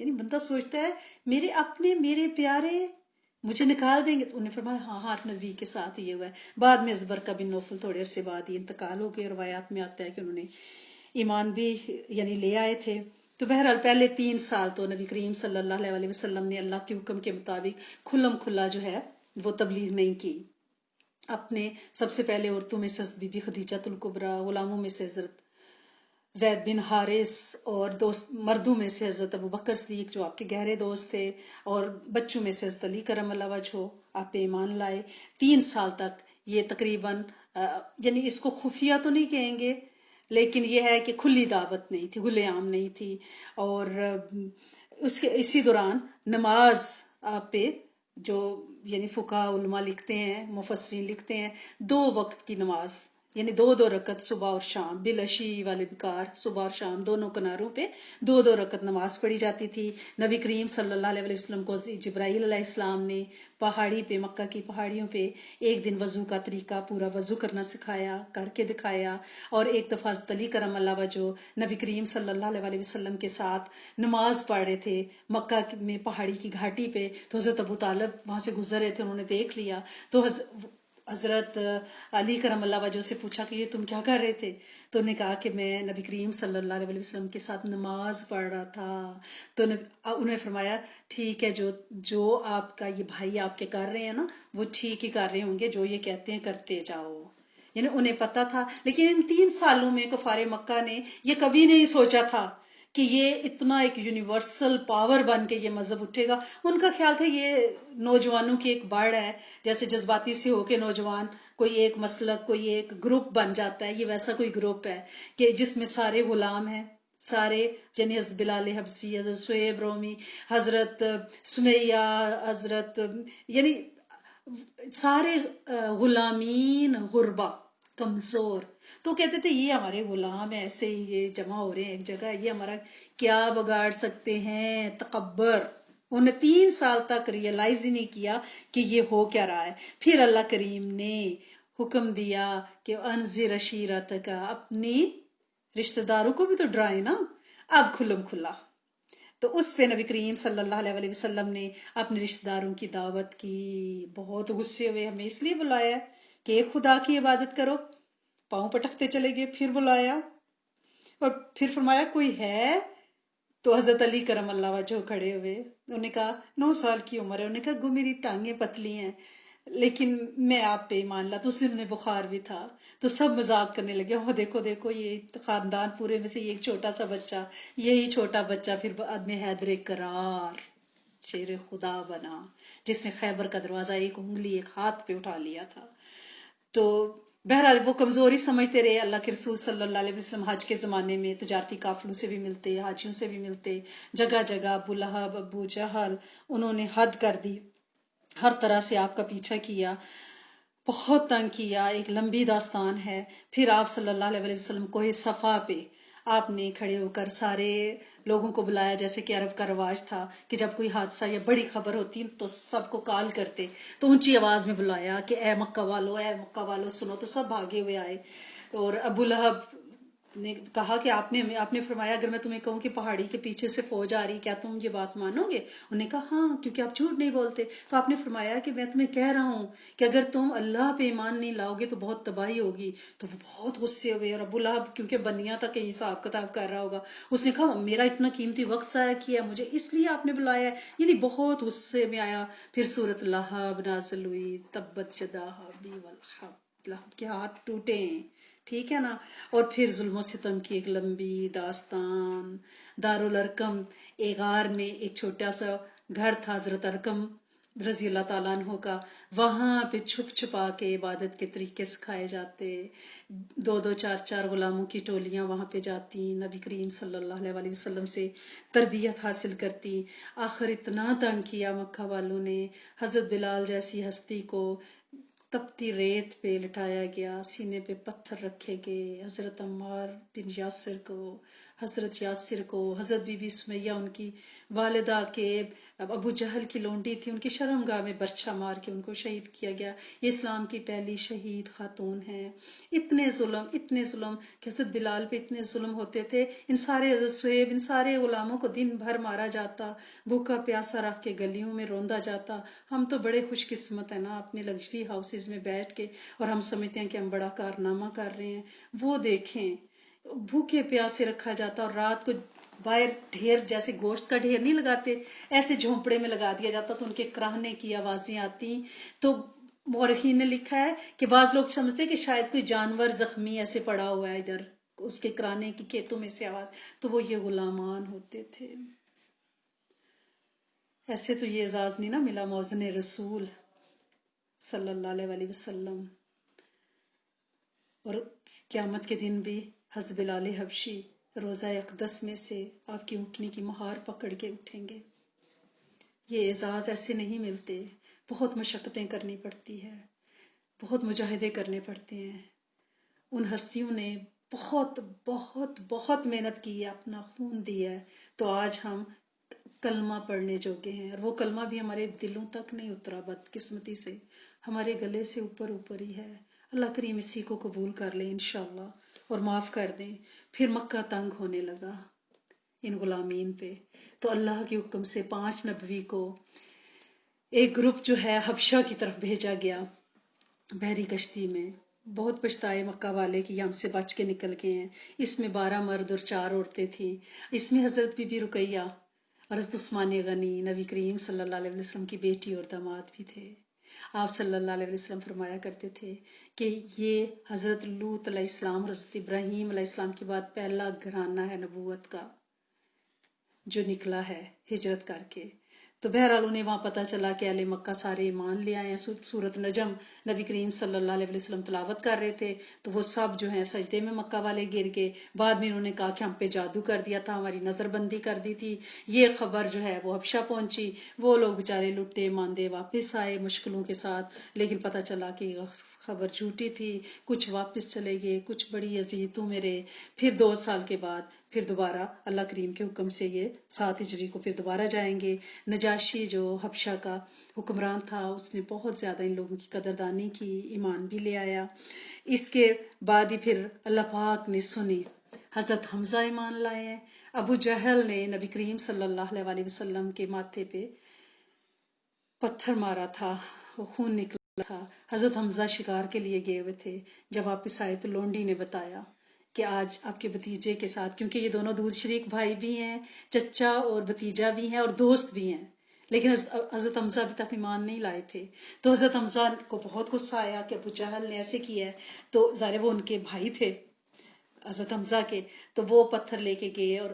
یعنی بندہ سوچتا ہے میرے اپنے، میرے پیارے مجھے نکال دیں گے. تو انہوں نے فرمایا ہاں ہاں نبی کے ساتھ یہ ہوا ہے. بعد میں ورقہ بن نوفل تھوڑے عرصے بعد ہی انتقال ہو گئے. روایات میں آتا ہے کہ انہوں نے ایمان بھی یعنی لے آئے تھے. تو بہرحال پہلے 3 سال تو نبی کریم صلی اللہ علیہ وسلم نے اللہ کے حکم کے مطابق کھلم کھلا جو ہے وہ تبلیغ نہیں کی. اپنے سب سے پہلے عورتوں میں سے حضرت بی بی خدیجہ الکبریٰ، غلاموں میں سے حضرت زید بن حارث، اور دوست مردوں میں سے حضرت ابو بکر صدیق جو آپ کے گہرے دوست تھے، اور بچوں میں سے حضرت علی کرم اللہ وجہہ آپ پہ ایمان لائے. 3 سال تک یہ تقریباً یعنی اس کو خفیہ تو نہیں کہیں گے، لیکن یہ ہے کہ کھلی دعوت نہیں تھی، کھلے عام نہیں تھی. اور اسی دوران نماز آپ پہ جو یعنی فقہاء علماء لکھتے ہیں، مفسرین لکھتے ہیں 2 وقت کی نماز یعنی دو دو رکعت صبح اور شام، بالعشی والے بکار، صبح اور شام دونوں کناروں پہ دو دو رکعت نماز پڑھی جاتی تھی۔ نبی کریم صلی اللہ علیہ وسلم کو جبرائیل علیہ السلام نے پہاڑی پہ، مکہ کی پہاڑیوں پہ ایک دن وضو کا طریقہ پورا وضو کرنا سکھایا، کر کے دکھایا، اور ایک دفعہ حضرت علی کرم اللہ وجہ نبی کریم صلی اللہ علیہ وسلم کے ساتھ نماز پڑھ رہے تھے مکہ میں پہاڑی کی گھاٹی پہ، تو حضرت ابو طالب وہاں سے گزر رہے تھے، انہوں نے دیکھ لیا، تو حضرت علی کرم اللہ وجہ سے پوچھا کہ یہ تم کیا کر رہے تھے؟ تو انہوں نے کہا کہ میں نبی کریم صلی اللہ علیہ وسلم کے ساتھ نماز پڑھ رہا تھا۔ تو انہوں نے فرمایا ٹھیک ہے، جو آپ کا یہ بھائی آپ کے کر رہے ہیں نا، وہ ٹھیک ہی کر رہے ہوں گے، جو یہ کہتے ہیں کرتے جاؤ۔ یعنی انہیں پتا تھا، لیکن ان 3 سالوں میں کفار مکہ نے یہ کبھی نہیں سوچا تھا کہ یہ اتنا ایک یونیورسل پاور بن کے یہ مذہب اٹھے گا۔ ان کا خیال تھا یہ نوجوانوں کی ایک باڑ ہے، جیسے جذباتی سے ہو کے نوجوان کوئی ایک مسلک، کوئی ایک گروپ بن جاتا ہے، یہ ویسا کوئی گروپ ہے کہ جس میں سارے غلام ہیں، سارے، یعنی حضرت بلال حبشی، حضرت سہیب رومی، حضرت سمیہ، حضرت، یعنی سارے غلامین غربا، کمزور، تو کہتے تھے یہ ہمارے غلام ہیں، ایسے ہی یہ جمع ہو رہے ہیں ایک جگہ، یہ ہمارا کیا بگاڑ سکتے ہیں، تکبر۔ انہیں 3 سال تک ریئلائز ہی نہیں کیا کہ یہ ہو کیا رہا ہے۔ پھر اللہ کریم نے حکم دیا کہ انذر عشیرتک، اپنی رشتہ داروں کو بھی تو ڈرائے نا، اب کھلم کھلا۔ تو اس پہ نبی کریم صلی اللہ علیہ وسلم نے اپنے رشتہ داروں کی دعوت کی، بہت غصے ہوئے، ہمیں اس لیے بلایا کہ ایک خدا کی عبادت کرو، پاؤں پٹکتے چلے گئے، پھر بلایا اور پھر فرمایا کوئی ہے؟ تو حضرت علی کرم اللہ وجہ کھڑے ہوئے، انہوں نے کہا 9 سال کی عمر ہے، انہوں نے کہا گو میری ٹانگیں پتلی ہیں لیکن میں آپ پہ ایمان لاتا۔ اس دن انہیں بخار بھی تھا، تو سب مذاق کرنے لگے، وہ دیکھو دیکھو یہ خاندان پورے میں سے ایک چھوٹا سا بچہ، یہی چھوٹا بچہ پھر بعد میں حیدر کرار شیر خدا بنا، جس نے خیبر کا دروازہ ایک انگلی ایک ہاتھ پہ اٹھا لیا تھا۔ تو بہرحال وہ کمزوری سمجھتے رہے۔ اللہ کے رسول صلی اللہ علیہ وسلم حج کے زمانے میں تجارتی قافلوں سے بھی ملتے، حاجیوں سے بھی ملتے، جگہ جگہ ابو لہب، ابو جہل، انہوں نے حد کر دی، ہر طرح سے آپ کا پیچھا کیا، بہت تنگ کیا، ایک لمبی داستان ہے۔ پھر آپ صلی اللہ علیہ وسلم کوہ صفا پہ آپ نے کھڑے ہو کر سارے لوگوں کو بلایا، جیسے کہ عرب کا رواج تھا کہ جب کوئی حادثہ یا بڑی خبر ہوتی تو سب کو کال کرتے، تو اونچی آواز میں بلایا کہ اے مکہ والو، اے مکہ والو سنو، تو سب بھاگے ہوئے آئے۔ اور ابو لہب نے کہا کہ آپ نے فرمایا اگر میں تمہیں کہوں کہ پہاڑی کے پیچھے سے فوج آ رہی، کیا تم یہ بات مانو گے؟ انہوں نے کہا ہاں، کیونکہ آپ جھوٹ نہیں بولتے۔ تو آپ نے فرمایا کہ میں تمہیں کہہ رہا ہوں کہ اگر تم اللہ پہ ایمان نہیں لاؤ گے تو بہت تباہی ہوگی۔ تو وہ بہت غصے ہوئے، اور ابو لہب کیونکہ بنیا تھا کہیں حساب کتاب کر رہا ہوگا، اس نے کہا میرا اتنا قیمتی وقت ضائع کیا مجھے اس لیے آپ نے بلایا ہے، یعنی بہت غصے میں آیا۔ پھر سورۃ لہب نازل ہوئی، تبت یدا ابی ولہب، لہب کے ہاتھ ٹوٹے ہیں، ٹھیک ہے نا۔ اور پھر ظلم و ستم کی ایک لمبی داستان۔ دارالارقم، ایک غار میں ایک چھوٹا سا گھر تھا حضرت ارقم رضی اللہ تعالیٰ عنہ کا، وہاں پہ چھپ چھپا کے عبادت کے طریقے سکھائے جاتے، 2 4 غلاموں کی ٹولیاں وہاں پہ جاتی، نبی کریم صلی اللہ علیہ وسلم سے تربیت حاصل کرتی۔ آخر اتنا تنگ کیا مکہ والوں نے، حضرت بلال جیسی ہستی کو تپتی ریت پہ لٹایا گیا، سینے پہ پتھر رکھے گئے، حضرت عمار بن یاسر کو، حضرت یاسر کو، حضرت بی بی سمیہ ان کی والدہ کے ابو جہل کی لونڈی تھی، ان کی شرمگاہ میں برچھا مار کے ان کو شہید کیا گیا۔ یہ اسلام کی پہلی شہید خاتون ہے۔ اتنے ظلم کہ حضرت بلال پہ اتنے ظلم ہوتے تھے، ان سارے حضرت صہیب، ان سارے غلاموں کو دن بھر مارا جاتا، بھوکا پیاسا رکھ کے گلیوں میں روندا جاتا۔ ہم تو بڑے خوش قسمت ہیں نا اپنے لگژری ہاؤسز میں بیٹھ کے، اور ہم سمجھتے ہیں کہ ہم بڑا کارنامہ کر رہے ہیں۔ وہ دیکھیں، بھوکے پیاسے رکھا جاتا، اور رات کو باہر ڈھیر، جیسے گوشت کا ڈھیر نہیں لگاتے، ایسے جھونپڑے میں لگا دیا جاتا، تو ان کے کراہنے کی آوازیں آتی۔ تو مورخین نے لکھا ہے کہ بعض لوگ سمجھتے ہیں کہ شاید کوئی جانور زخمی ایسے پڑا ہوا ہے ادھر، اس کے کراہنے کی کھیتوں میں سے آواز، تو وہ یہ غلامان ہوتے تھے۔ ایسے تو یہ اعزاز نہیں نا ملا موزن رسول صلی اللہ علیہ وسلم۔ اور قیامت کے دن بھی حضرت بلال حبشی روضہ اقدس میں سے آپ کی اونٹنی کی مہار پکڑ کے اٹھیں گے۔ یہ اعزاز ایسے نہیں ملتے، بہت مشقتیں کرنی پڑتی ہے، بہت مجاہدے کرنے پڑتے ہیں۔ ان ہستیوں نے بہت بہت بہت محنت کی ہے، اپنا خون دیا ہے، تو آج ہم کلمہ پڑھنے جوگے ہیں، اور وہ کلمہ بھی ہمارے دلوں تک نہیں اترا بدقسمتی سے، ہمارے گلے سے اوپر اوپر ہی ہے۔ اللہ کریم اسی کو قبول کر لیں انشاءاللہ اور معاف کر دیں۔ پھر مکہ تنگ ہونے لگا ان غلامین پہ، تو اللہ کے حکم سے 5 نبوی کو ایک گروپ جو ہے حبشہ کی طرف بھیجا گیا بحری کشتی میں۔ بہت پچھتائے مکہ والے کہ ہم سے بچ کے نکل گئے ہیں۔ اس میں 12 مرد اور 4 عورتیں تھیں۔ اس میں حضرت بی بی رقیہ اور حضرت عثمان غنی نبی کریم صلی اللہ علیہ وسلم کی بیٹی اور داماد بھی تھے۔ آپ صلی اللہ علیہ وسلم فرمایا کرتے تھے کہ یہ حضرت لوط علیہ السلام اور حضرت ابراہیم علیہ السلام کے بعد پہلا گھرانہ ہے نبوت کا جو نکلا ہے ہجرت کر کے۔ تو بہرحال انہیں وہاں پتہ چلا کہ اہل مکہ سارے ایمان لے آئے ہیں۔ سورۃ نجم نبی کریم صلی اللہ علیہ وسلم تلاوت کر رہے تھے تو وہ سب جو ہیں سجدے میں مکہ والے گر گئے۔ بعد میں انہوں نے کہا کہ ہم پہ جادو کر دیا تھا، ہماری نظر بندی کر دی تھی۔ یہ خبر جو ہے وہ حبشہ پہنچی، وہ لوگ بیچارے لٹے ماندے واپس آئے مشکلوں کے ساتھ، لیکن پتہ چلا کہ خبر جھوٹی تھی۔ کچھ واپس چلے گئے، کچھ بڑی اذیتوں میں رہے۔ پھر 2 سال کے بعد پھر دوبارہ اللہ کریم کے حکم سے یہ 7 ہجری کو پھر دوبارہ جائیں گے۔ نجاشی جو حبشہ کا حکمران تھا اس نے بہت زیادہ ان لوگوں کی قدردانی کی، ایمان بھی لے آیا۔ اس کے بعد ہی پھر اللہ پاک نے سنی، حضرت حمزہ ایمان لائے ہیں۔ ابو جہل نے نبی کریم صلی اللہ علیہ وسلم کے ماتھے پہ پتھر مارا تھا، وہ خون نکلا تھا۔ حضرت حمزہ شکار کے لیے گئے ہوئے تھے، جب واپس آئے تو لونڈی نے بتایا کہ آج آپ کے بھتیجے کے ساتھ، کیونکہ یہ دونوں دودھ شریک بھائی بھی ہیں، چچا اور بھتیجا بھی ہیں اور دوست بھی ہیں، لیکن حضرت حمزہ ابھی تک ایمان نہیں لائے تھے۔ تو حضرت حمزہ کو بہت غصہ آیا کہ ابو جہل نے ایسے کیا ہے، تو ظاہر وہ ان کے بھائی تھے حضرت حمزہ کے، تو وہ پتھر لے کے گئے اور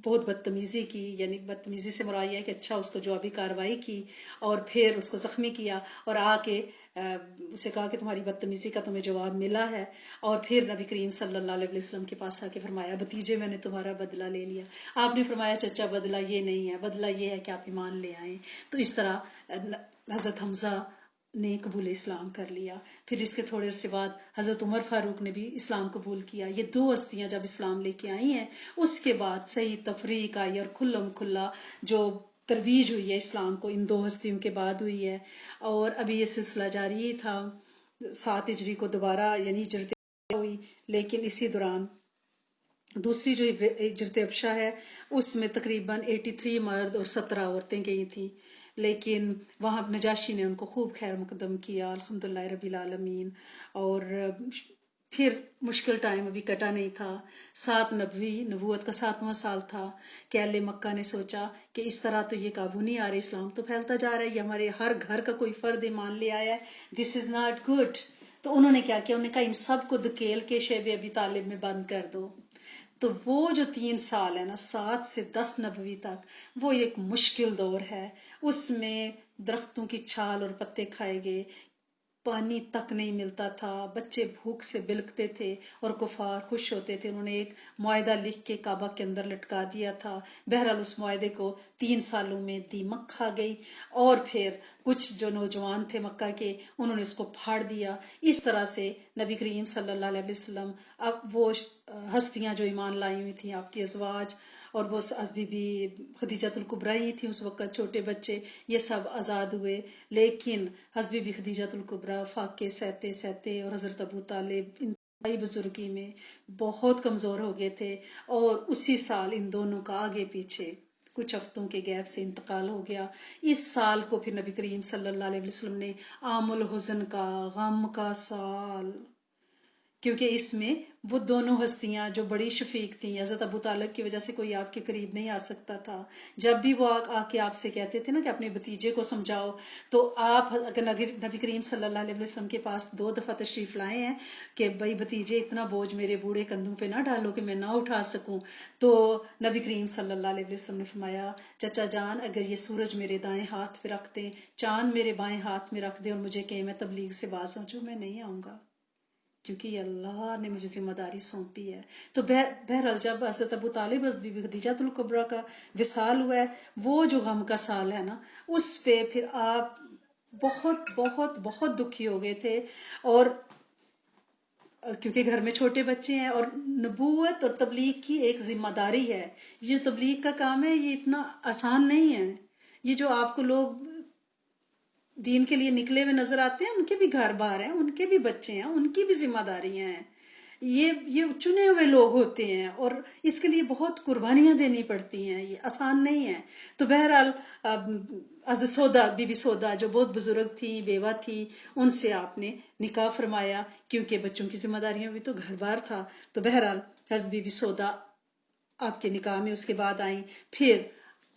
بہت بدتمیزی کی، یعنی بدتمیزی سے مراد یہ ہے کہ اچھا اس کو جوابی کارروائی کی اور پھر اس کو زخمی کیا اور آ کے اسے کہا کہ تمہاری بدتمیزی کا تمہیں جواب ملا ہے، اور پھر نبی کریم صلی اللہ علیہ وسلم کے پاس آ کے فرمایا بھتیجے میں نے تمہارا بدلہ لے لیا۔ آپ نے فرمایا چچا بدلہ یہ نہیں ہے، بدلہ یہ ہے کہ آپ ایمان لے آئیں۔ تو اس طرح حضرت حمزہ نے قبول اسلام کر لیا۔ پھر اس کے تھوڑے عرصے بعد حضرت عمر فاروق نے بھی اسلام قبول کیا۔ یہ 2 ہستیاں جب اسلام لے کے آئی ہیں اس کے بعد صحیح تفریق آئی اور کھلم کھلا جو ترویج ہوئی ہے اسلام کو ان 2 ہستیوں کے بعد ہوئی ہے، اور ابھی یہ سلسلہ جاری ہی تھا۔ 7 ہجری کو دوبارہ یعنی ہجرت ہوئی، لیکن اسی دوران دوسری جو ہجرت حبشہ ہے اس میں تقریباً 83 مرد اور 17 عورتیں گئی تھیں، لیکن وہاں نجاشی نے ان کو خوب خیر مقدم کیا الحمدللہ رب العالمین۔ اور پھر مشکل ٹائم ابھی کٹا نہیں تھا، 7 نبوی نبوت کا 7واں سال تھا کہ اہل مکہ نے سوچا کہ اس طرح تو یہ قابو نہیں آ رہا، اسلام تو پھیلتا جا رہا ہے، یہ ہمارے ہر گھر کا کوئی فرد ایمان لے آیا ہے، دس از ناٹ گڈ۔ تو انہوں نے کیا کیا، انہوں نے کہا ان سب کو دھکیل کے شیب ابی طالب میں بند کر دو۔ تو وہ جو 3 سال ہے نا 7 سے 10 نبوی تک، وہ ایک مشکل دور ہے۔ اس میں درختوں کی چھال اور پتے کھائے گئے، پانی تک نہیں ملتا تھا، بچے بھوک سے بلکتے تھے اور کفار خوش ہوتے تھے۔ انہوں نے ایک معاہدہ لکھ کے کعبہ کے اندر لٹکا دیا تھا۔ بہرحال اس معاہدے کو 3 سالوں میں دیمک کھا گئی، اور پھر کچھ جو نوجوان تھے مکہ کے انہوں نے اس کو پھاڑ دیا۔ اس طرح سے نبی کریم صلی اللہ علیہ وسلم، اب وہ ہستیاں جو ایمان لائی ہوئی تھیں آپ کی ازواج، اور وہ بی بی خدیجۃ الکبریٰ ہی تھیں اس وقت، چھوٹے بچے، یہ سب آزاد ہوئے، لیکن حضرت بی بی خدیجۃ الکبریٰ فاقے سہتے سہتے اور حضرت ابو طالب انتہائی بزرگی میں بہت کمزور ہو گئے تھے، اور اسی سال ان دونوں کا آگے پیچھے کچھ ہفتوں کے گیپ سے انتقال ہو گیا۔ اس سال کو پھر نبی کریم صلی اللہ علیہ وسلم نے عام الحزن کا، غم کا سال، کیونکہ اس میں وہ دونوں ہستیاں جو بڑی شفیق تھیں، حضرت ابو طالب کی وجہ سے کوئی آپ کے قریب نہیں آ سکتا تھا۔ جب بھی وہ آ کے آپ سے کہتے تھے نا کہ اپنے بھتیجے کو سمجھاؤ، تو آپ اگر نبی کریم صلی اللہ علیہ وسلم کے پاس 2 دفعہ تشریف لائے ہیں کہ بھائی بھتیجے اتنا بوجھ میرے بوڑھے کندھوں پہ نہ ڈالو کہ میں نہ اٹھا سکوں، تو نبی کریم صلی اللہ علیہ وسلم نے فرمایا چچا جان اگر یہ سورج میرے دائیں ہاتھ پہ رکھ دیں، چاند میرے بائیں ہاتھ میں رکھ دیں اور مجھے کہیں میں تبلیغ سے باز ہوں جو میں نہیں آؤں گا، کیونکہ یہ اللہ نے مجھے ذمہ داری سونپی ہے۔ تو بہرحال جب حضرت ابو طالب حضرت بی بی خدیجۃ الکبریٰ کا وصال ہوا ہے، وہ جو غم کا سال ہے نا، اس پہ پھر آپ بہت بہت بہت دکھی ہو گئے تھے، اور کیونکہ گھر میں چھوٹے بچے ہیں، اور نبوت اور تبلیغ کی ایک ذمہ داری ہے. یہ جو تبلیغ کا کام ہے یہ اتنا آسان نہیں ہے. یہ جو آپ کو لوگ دین کے لیے نکلے ہوئے نظر آتے ہیں، ان کے بھی گھر بار ہیں، ان کے بھی بچے ہیں، ان کی بھی ذمہ داریاں ہیں. یہ چنے ہوئے لوگ ہوتے ہیں اور اس کے لیے بہت قربانیاں دینی پڑتی ہیں. یہ آسان نہیں ہے. تو بہرحال حضرت سودا، بی بی سودا جو بہت بزرگ تھی، بیوہ تھی، ان سے آپ نے نکاح فرمایا، کیونکہ بچوں کی ذمہ داریاں بھی تو گھر بار تھا. تو بہرحال حضرت بی بی سودا آپ کے نکاح میں اس کے بعد آئیں. پھر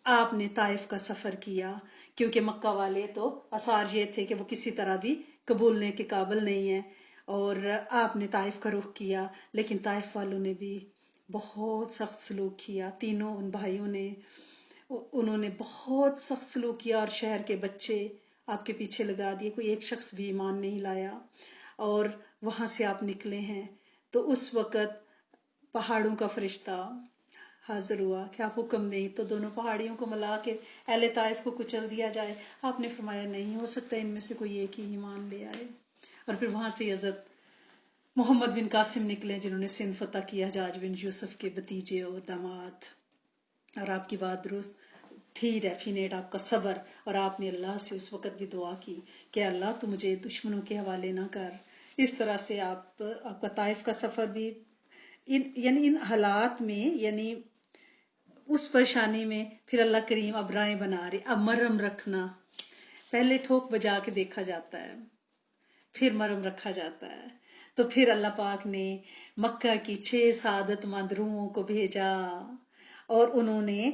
آپ نے طائف کا سفر کیا، کیونکہ مکہ والے تو آثار یہ تھے کہ وہ کسی طرح بھی قبولنے کے قابل نہیں ہیں، اور آپ نے طائف کا رخ کیا. لیکن طائف والوں نے بھی بہت سخت سلوک کیا. تینوں ان بھائیوں نے، انہوں نے بہت سخت سلوک کیا، اور شہر کے بچے آپ کے پیچھے لگا دیے. کوئی ایک شخص بھی ایمان نہیں لایا. اور وہاں سے آپ نکلے ہیں تو اس وقت پہاڑوں کا فرشتہ حاضر ہوا کہ آپ حکم دیں تو دونوں پہاڑیوں کو ملا کے اہل طائف کو کچل دیا جائے. آپ نے فرمایا نہیں ہو سکتا، ان میں سے کوئی ایک ہی ایمان لے آئے. اور پھر وہاں سے حضرت محمد بن قاسم نکلے، جنہوں نے سندھ فتح کیا، حجاج بن یوسف کے بھتیجے اور داماد. اور آپ کی بات درست تھی، ڈیفینیٹ آپ کا صبر. اور آپ نے اللہ سے اس وقت بھی دعا کی کہ اللہ تو مجھے دشمنوں کے حوالے نہ کر. اس طرح سے آپ کا طائف کا سفر بھی ان حالات میں، یعنی اس پریشانی میں پھر اللہ کریم اب رائے بنا رہے. اب مرم رکھنا، پہلے ٹھوک بجا کے دیکھا جاتا ہے، پھر مرم رکھا جاتا ہے. تو پھر اللہ پاک نے مکہ کی 6 سعادت مند روحوں کو بھیجا، اور انہوں نے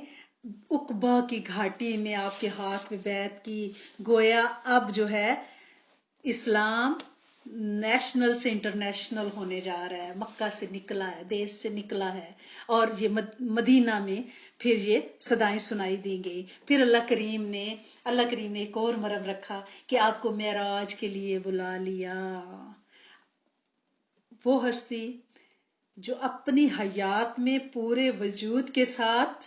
عقبہ کی گھاٹی میں آپ کے ہاتھ میں بیعت کی. گویا اب جو ہے اسلام نیشنل سے انٹرنیشنل ہونے جا رہا ہے. مکہ سے نکلا ہے، دیش سے نکلا ہے، اور یہ مدینہ میں پھر یہ صدائیں سنائی دی گئی. پھر اللہ کریم نے ایک اور مرم رکھا کہ آپ کو معراج کے لیے بلا لیا. وہ ہستی جو اپنی حیات میں پورے وجود کے ساتھ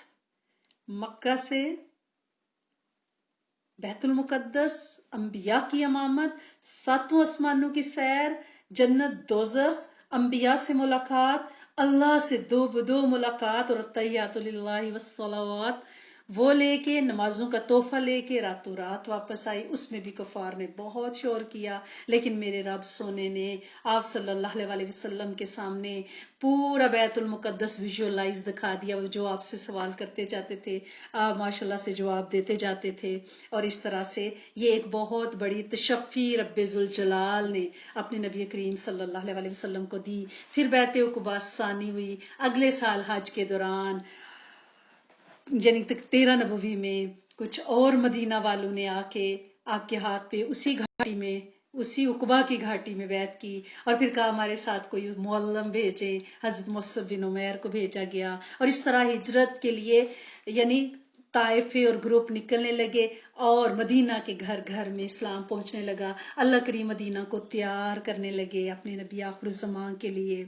مکہ سے بیت المقدس، انبیاء کی امامت، 7 آسمانوں کی سیر، جنت دوزخ، انبیاء سے ملاقات، اللہ سے 2 بدو ملاقات، اور التحیات للہ والصلوات وہ لے کے، نمازوں کا تحفہ لے کے راتوں رات واپس آئی. اس میں بھی کفار نے بہت شور کیا، لیکن میرے رب سونے نے آپ صلی اللہ علیہ وسلم کے سامنے پورا بیت المقدس ویژولائز دکھا دیا. جو آپ سے سوال کرتے جاتے تھے آپ ماشاءاللہ سے جواب دیتے جاتے تھے. اور اس طرح سے یہ ایک بہت بڑی تشفی رب ذوالجلال نے اپنے نبی کریم صلی اللہ علیہ وسلم کو دی. پھر بیعت عقبہ ثانی ہوئی اگلے سال حج کے دوران، یعنی 13 نبوی میں. کچھ اور مدینہ والوں نے آ کے آپ کے ہاتھ پہ اسی گھاٹی میں، اسی عقبہ کی گھاٹی میں بیعت کی. اور پھر کہا ہمارے ساتھ کوئی معلم بھیجے، حضرت مصعب بن عمیر کو بھیجا گیا. اور اس طرح ہجرت کے لیے یعنی طائفے اور گروپ نکلنے لگے، اور مدینہ کے گھر گھر میں اسلام پہنچنے لگا. اللہ کریم مدینہ کو تیار کرنے لگے اپنے نبی آخر الزمان کے لیے.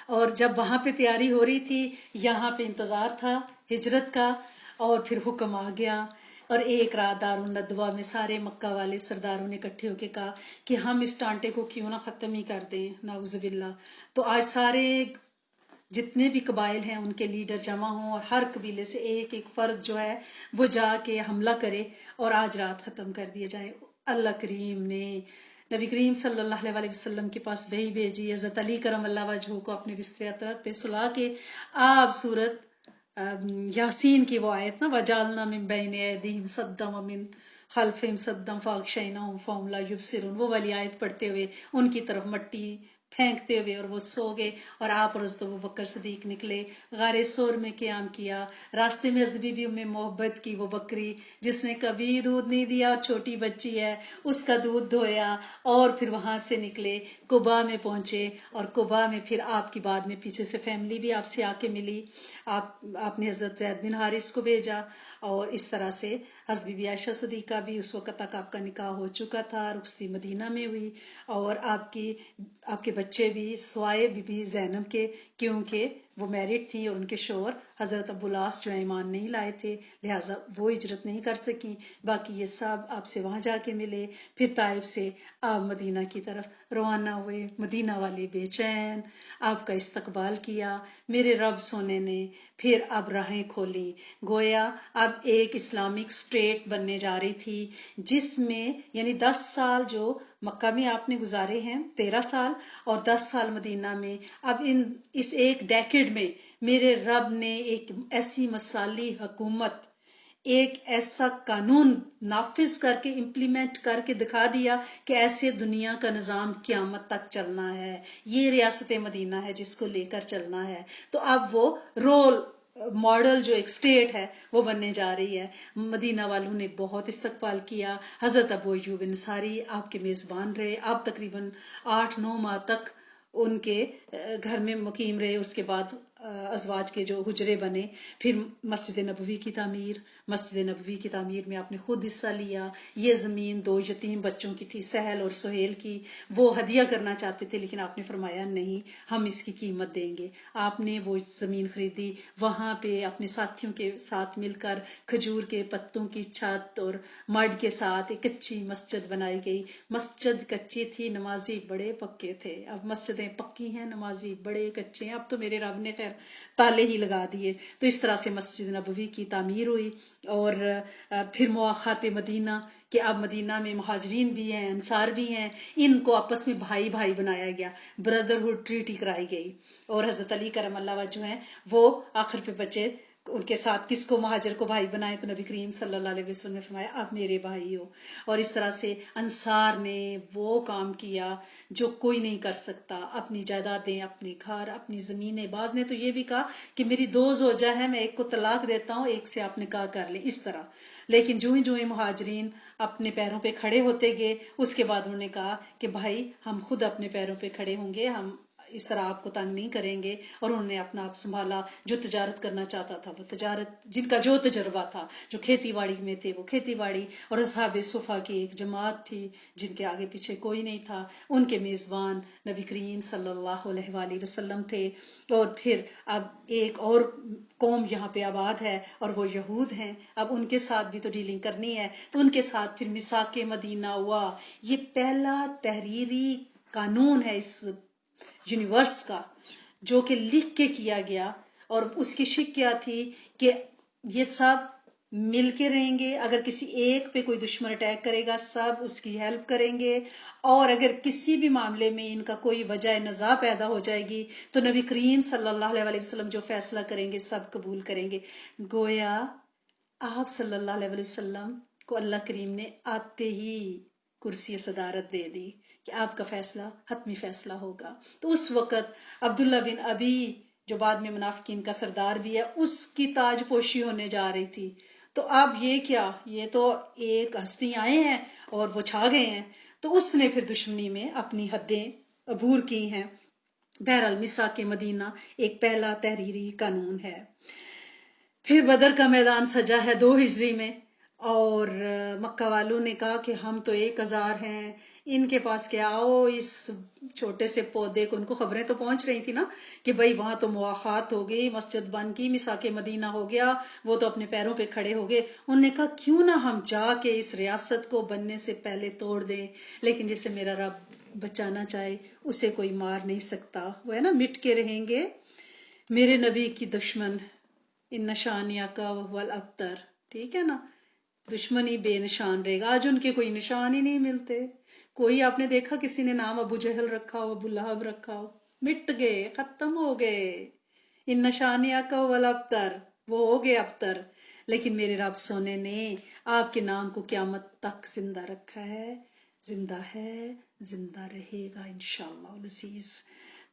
اور جب وہاں پہ تیاری ہو رہی تھی، یہاں پہ انتظار تھا ہجرت کا، اور پھر حکم آ گیا. اور ایک رات دارالندوہ میں سارے مکہ والے سرداروں نے اکٹھے ہو کے کہا کہ ہم اس ٹانٹے کو کیوں نہ ختم ہی کر دیں، نعوذ باللہ. تو آج سارے جتنے بھی قبائل ہیں ان کے لیڈر جمع ہوں، اور ہر قبیلے سے ایک ایک فرد جو ہے وہ جا کے حملہ کرے، اور آج رات ختم کر دیا جائے. اللہ کریم نے نبی کریم صلی اللہ علیہ وسلم کے پاس وحی بھیجی. حضرت علی کرم اللہ وجہہ کو اپنے بستر اطہر پہ سلا کے آپ سورت یاسین کی وہ آیت نا وَجَعَلْنَا مِن بَيْنِ أَيْدِيهِمْ سَدًّا وَمِن خَلْفِهِمْ سَدًّا فَأَغْشَيْنَاهُمْ فَهُمْ لَا يُبْصِرُونَ، وہ والی آیت پڑھتے ہوئے ان کی طرف مٹی پھینکتے ہوئے اور وہ سو گئے. اور آپ اور حضرت ابوبکر صدیق نکلے، غار سور میں قیام کیا. راستے میں حضرت بی بی ام محبت کی وہ بکری جس نے کبھی دودھ نہیں دیا اور چھوٹی بچی ہے، اس کا دودھ دھویا. اور پھر وہاں سے نکلے، قباء میں پہنچے، اور قباء میں پھر آپ کی بعد میں پیچھے سے فیملی بھی آپ سے آ کے ملی. آپ نے حضرت زید بن حارث کو بھیجا، اور اس طرح سے حضرت بی بی عائشہ صدیقہ بھی اس وقت تک آپ کا نکاح ہو چکا تھا، رخصتی مدینہ میں ہوئی. اور آپ کے بچے بھی سوائے بی بی زینب کے، کیونکہ وہ میرڈ تھیں اور ان کے شوہر حضرت ابو العاص جو ایمان نہیں لائے تھے، لہٰذا وہ ہجرت نہیں کر سکیں. باقی یہ سب آپ سے وہاں جا کے ملے. پھر طائف سے آپ مدینہ کی طرف روانہ ہوئے. مدینہ والے بے چین، آپ کا استقبال کیا. میرے رب سونے نے پھر اب راہیں کھولی. گویا اب ایک اسلامک اسٹیٹ بننے جا رہی تھی، جس میں یعنی 10 سال جو مکہ میں آپ نے گزارے ہیں، 13 سال، اور 10 سال مدینہ میں، اب اس ایک ڈیکیڈ میں میرے رب نے ایک ایسی مثالی حکومت، ایک ایسا قانون نافذ کر کے امپلیمنٹ کر کے دکھا دیا کہ ایسے دنیا کا نظام قیامت تک چلنا ہے. یہ ریاست مدینہ ہے جس کو لے کر چلنا ہے. تو اب وہ رول ماڈل جو ایک سٹیٹ ہے وہ بننے جا رہی ہے. مدینہ والوں نے بہت استقبال کیا. حضرت ابو ایوب انصاری آپ کے میزبان رہے. آپ تقریباً 8-9 ماہ تک ان کے گھر میں مقیم رہے. اس کے بعد ازواج کے جو حجرے بنے. پھر مسجد نبوی کی تعمیر، مسجد نبوی کی تعمیر میں آپ نے خود حصہ لیا. یہ زمین 2 یتیم بچوں کی تھی، سہل اور سہیل کی. وہ ہدیہ کرنا چاہتے تھے لیکن آپ نے فرمایا نہیں، ہم اس کی قیمت دیں گے. آپ نے وہ زمین خریدی. وہاں پہ اپنے ساتھیوں کے ساتھ مل کر کھجور کے پتوں کی چھت اور مڈ کے ساتھ ایک کچی مسجد بنائی گئی. مسجد کچی تھی، نمازی بڑے پکے تھے. اب مسجدیں پکی ہیں، نمازی بڑے کچے ہیں. اب تو میرے رب نے خیر تالے ہی لگا دیے. تو اس طرح سے مسجد نبوی کی تعمیر ہوئی. اور پھر مواخات مدینہ کہ اب مدینہ میں مہاجرین بھی ہیں، انصار بھی ہیں، ان کو آپس میں بھائی بھائی بنایا گیا، بردرہڈ ٹریٹی کرائی گئی. اور حضرت علی کرم اللہ وجہ ہیں وہ آخر پہ بچے، ان کے ساتھ کس کو مہاجر کو بھائی بنائے؟ تو نبی کریم صلی اللہ علیہ وسلم نے فرمایا آپ میرے بھائی ہو. اور اس طرح سے انصار نے وہ کام کیا جو کوئی نہیں کر سکتا. اپنی جائیدادیں، اپنے گھر، اپنی زمینیں. بعض نے تو یہ بھی کہا کہ میری 2 زوجہ ہیں، میں ایک کو طلاق دیتا ہوں، ایک سے آپ نکاح کر لیں، اس طرح. لیکن جو ہی مہاجرین اپنے پیروں پہ کھڑے ہوتے گئے، اس کے بعد انہوں نے کہا کہ بھائی ہم خود اپنے پیروں پہ کھڑے ہوں گے، ہم اس طرح آپ کو تنگ نہیں کریں گے. اور انہوں نے اپنا آپ سنبھالا. جو تجارت کرنا چاہتا تھا وہ تجارت، جن کا جو تجربہ تھا، جو کھیتی باڑی میں تھے وہ کھیتی باڑی. اور اصحاب صفا کی ایک جماعت تھی جن کے آگے پیچھے کوئی نہیں تھا. ان کے میزبان نبی کریم صلی اللہ علیہ وآلہ وسلم تھے. اور پھر اب ایک اور قوم یہاں پہ آباد ہے اور وہ یہود ہیں. اب ان کے ساتھ بھی تو ڈیلنگ کرنی ہے. تو ان کے ساتھ پھر میثاق مدینہ ہوا. یہ پہلا تحریری قانون ہے اس یونیورس کا جو کہ لکھ کے کیا گیا. اور اس کی شک کیا تھی کہ یہ سب مل کے رہیں گے. اگر کسی ایک پہ کوئی دشمن اٹیک کرے گا سب اس کی ہیلپ کریں گے. اور اگر کسی بھی معاملے میں ان کا کوئی وجہ نزاع پیدا ہو جائے گی تو نبی کریم صلی اللہ علیہ وسلم جو فیصلہ کریں گے سب قبول کریں گے. گویا آپ صلی اللہ علیہ وسلم کو اللہ کریم نے آتے ہی کرسی صدارت دے دی کہ آپ کا فیصلہ حتمی فیصلہ ہوگا. تو اس وقت عبداللہ بن ابی جو بعد میں منافقین کا سردار بھی ہے، اس کی تاج پوشی ہونے جا رہی تھی. تو اب یہ کیا، یہ تو ایک ہستی آئے ہیں اور وہ چھا گئے ہیں. تو اس نے پھر دشمنی میں اپنی حدیں عبور کی ہیں. بہرحال میثاق مدینہ ایک پہلا تحریری قانون ہے. پھر بدر کا میدان سجا ہے 2 ہجری میں. اور مکہ والوں نے کہا کہ ہم تو 1000 ہیں، ان کے پاس کیا آؤ اس چھوٹے سے پودے کو. ان کو خبریں تو پہنچ رہی تھی نا کہ بھائی وہاں تو مواخات ہو گئی، مسجد بن کی، میثاق مدینہ ہو گیا، وہ تو اپنے پیروں پہ کھڑے ہو گئے. انہوں نے کہا کیوں نہ ہم جا کے اس ریاست کو بننے سے پہلے توڑ دیں. لیکن جسے میرا رب بچانا چاہے اسے کوئی مار نہیں سکتا. وہ ہے نا مٹ کے رہیں گے میرے نبی کی دشمن، ان نشانیہ کا والابتر. ٹھیک ہے نا، دشمنی بے نشان رہے گا. آج ان کے کوئی نشان ہی نہیں ملتے. کوئی آپ نے دیکھا کسی نے نام ابو جہل رکھا ہو، ابو لہب رکھا ہو؟ مٹ گئے، ختم ہو گئے. ان نشانیہ کا والابتر، وہ ہو گئے ابتر. لیکن میرے رب سونے نے آپ کے نام کو قیامت تک زندہ رکھا ہے، زندہ ہے، زندہ رہے گا انشاءاللہ العزیز.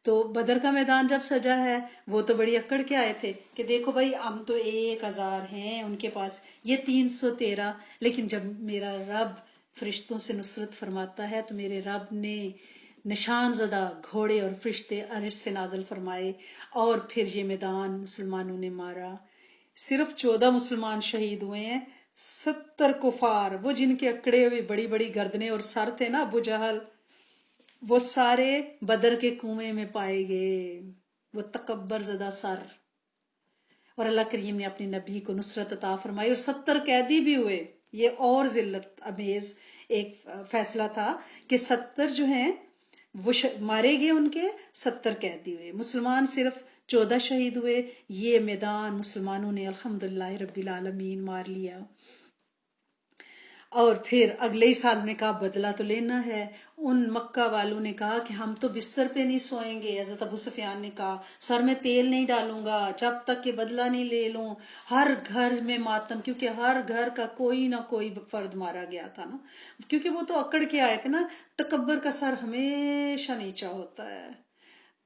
تو بدر کا میدان جب سجا ہے، وہ تو بڑی اکڑ کے آئے تھے کہ دیکھو بھائی ہم تو 1000 ہیں، ان کے پاس یہ 313. لیکن جب میرا رب فرشتوں سے نصرت فرماتا ہے تو میرے رب نے نشان زدہ گھوڑے اور فرشتے عرش سے نازل فرمائے اور پھر یہ میدان مسلمانوں نے مارا. صرف 14 مسلمان شہید ہوئے ہیں. 70 کفار، وہ جن کے اکڑے ہوئے بڑی بڑی گردنیں اور سر تھے نا ابو جہل، وہ سارے بدر کے کنویں میں پائے گئے. وہ تکبر زدہ سر، اور اللہ کریم نے اپنے نبی کو نصرت عطا فرمائی، اور 70 قیدی بھی ہوئے۔ یہ اور ذلت امیز ایک فیصلہ تھا کہ 70 جو ہیں وہ مارے گئے، ان کے 70 قیدی ہوئے، مسلمان صرف 14 شہید ہوئے۔ یہ میدان مسلمانوں نے الحمدللہ رب العالمین مار لیا۔ اور پھر اگلے ہی سال نے کہا بدلہ تو لینا ہے۔ ان مکہ والوں نے کہا کہ ہم تو بستر پہ نہیں سوئیں گے۔ حضرت ابو سفیان نے کہا سر میں تیل نہیں ڈالوں گا جب تک کہ بدلہ نہیں لے لوں۔ ہر گھر میں ماتم، کیونکہ ہر گھر کا کوئی نہ کوئی فرد مارا گیا تھا نا، کیونکہ وہ تو اکڑ کے آئے تھے نا، تکبر کا سر ہمیشہ نیچا ہوتا ہے۔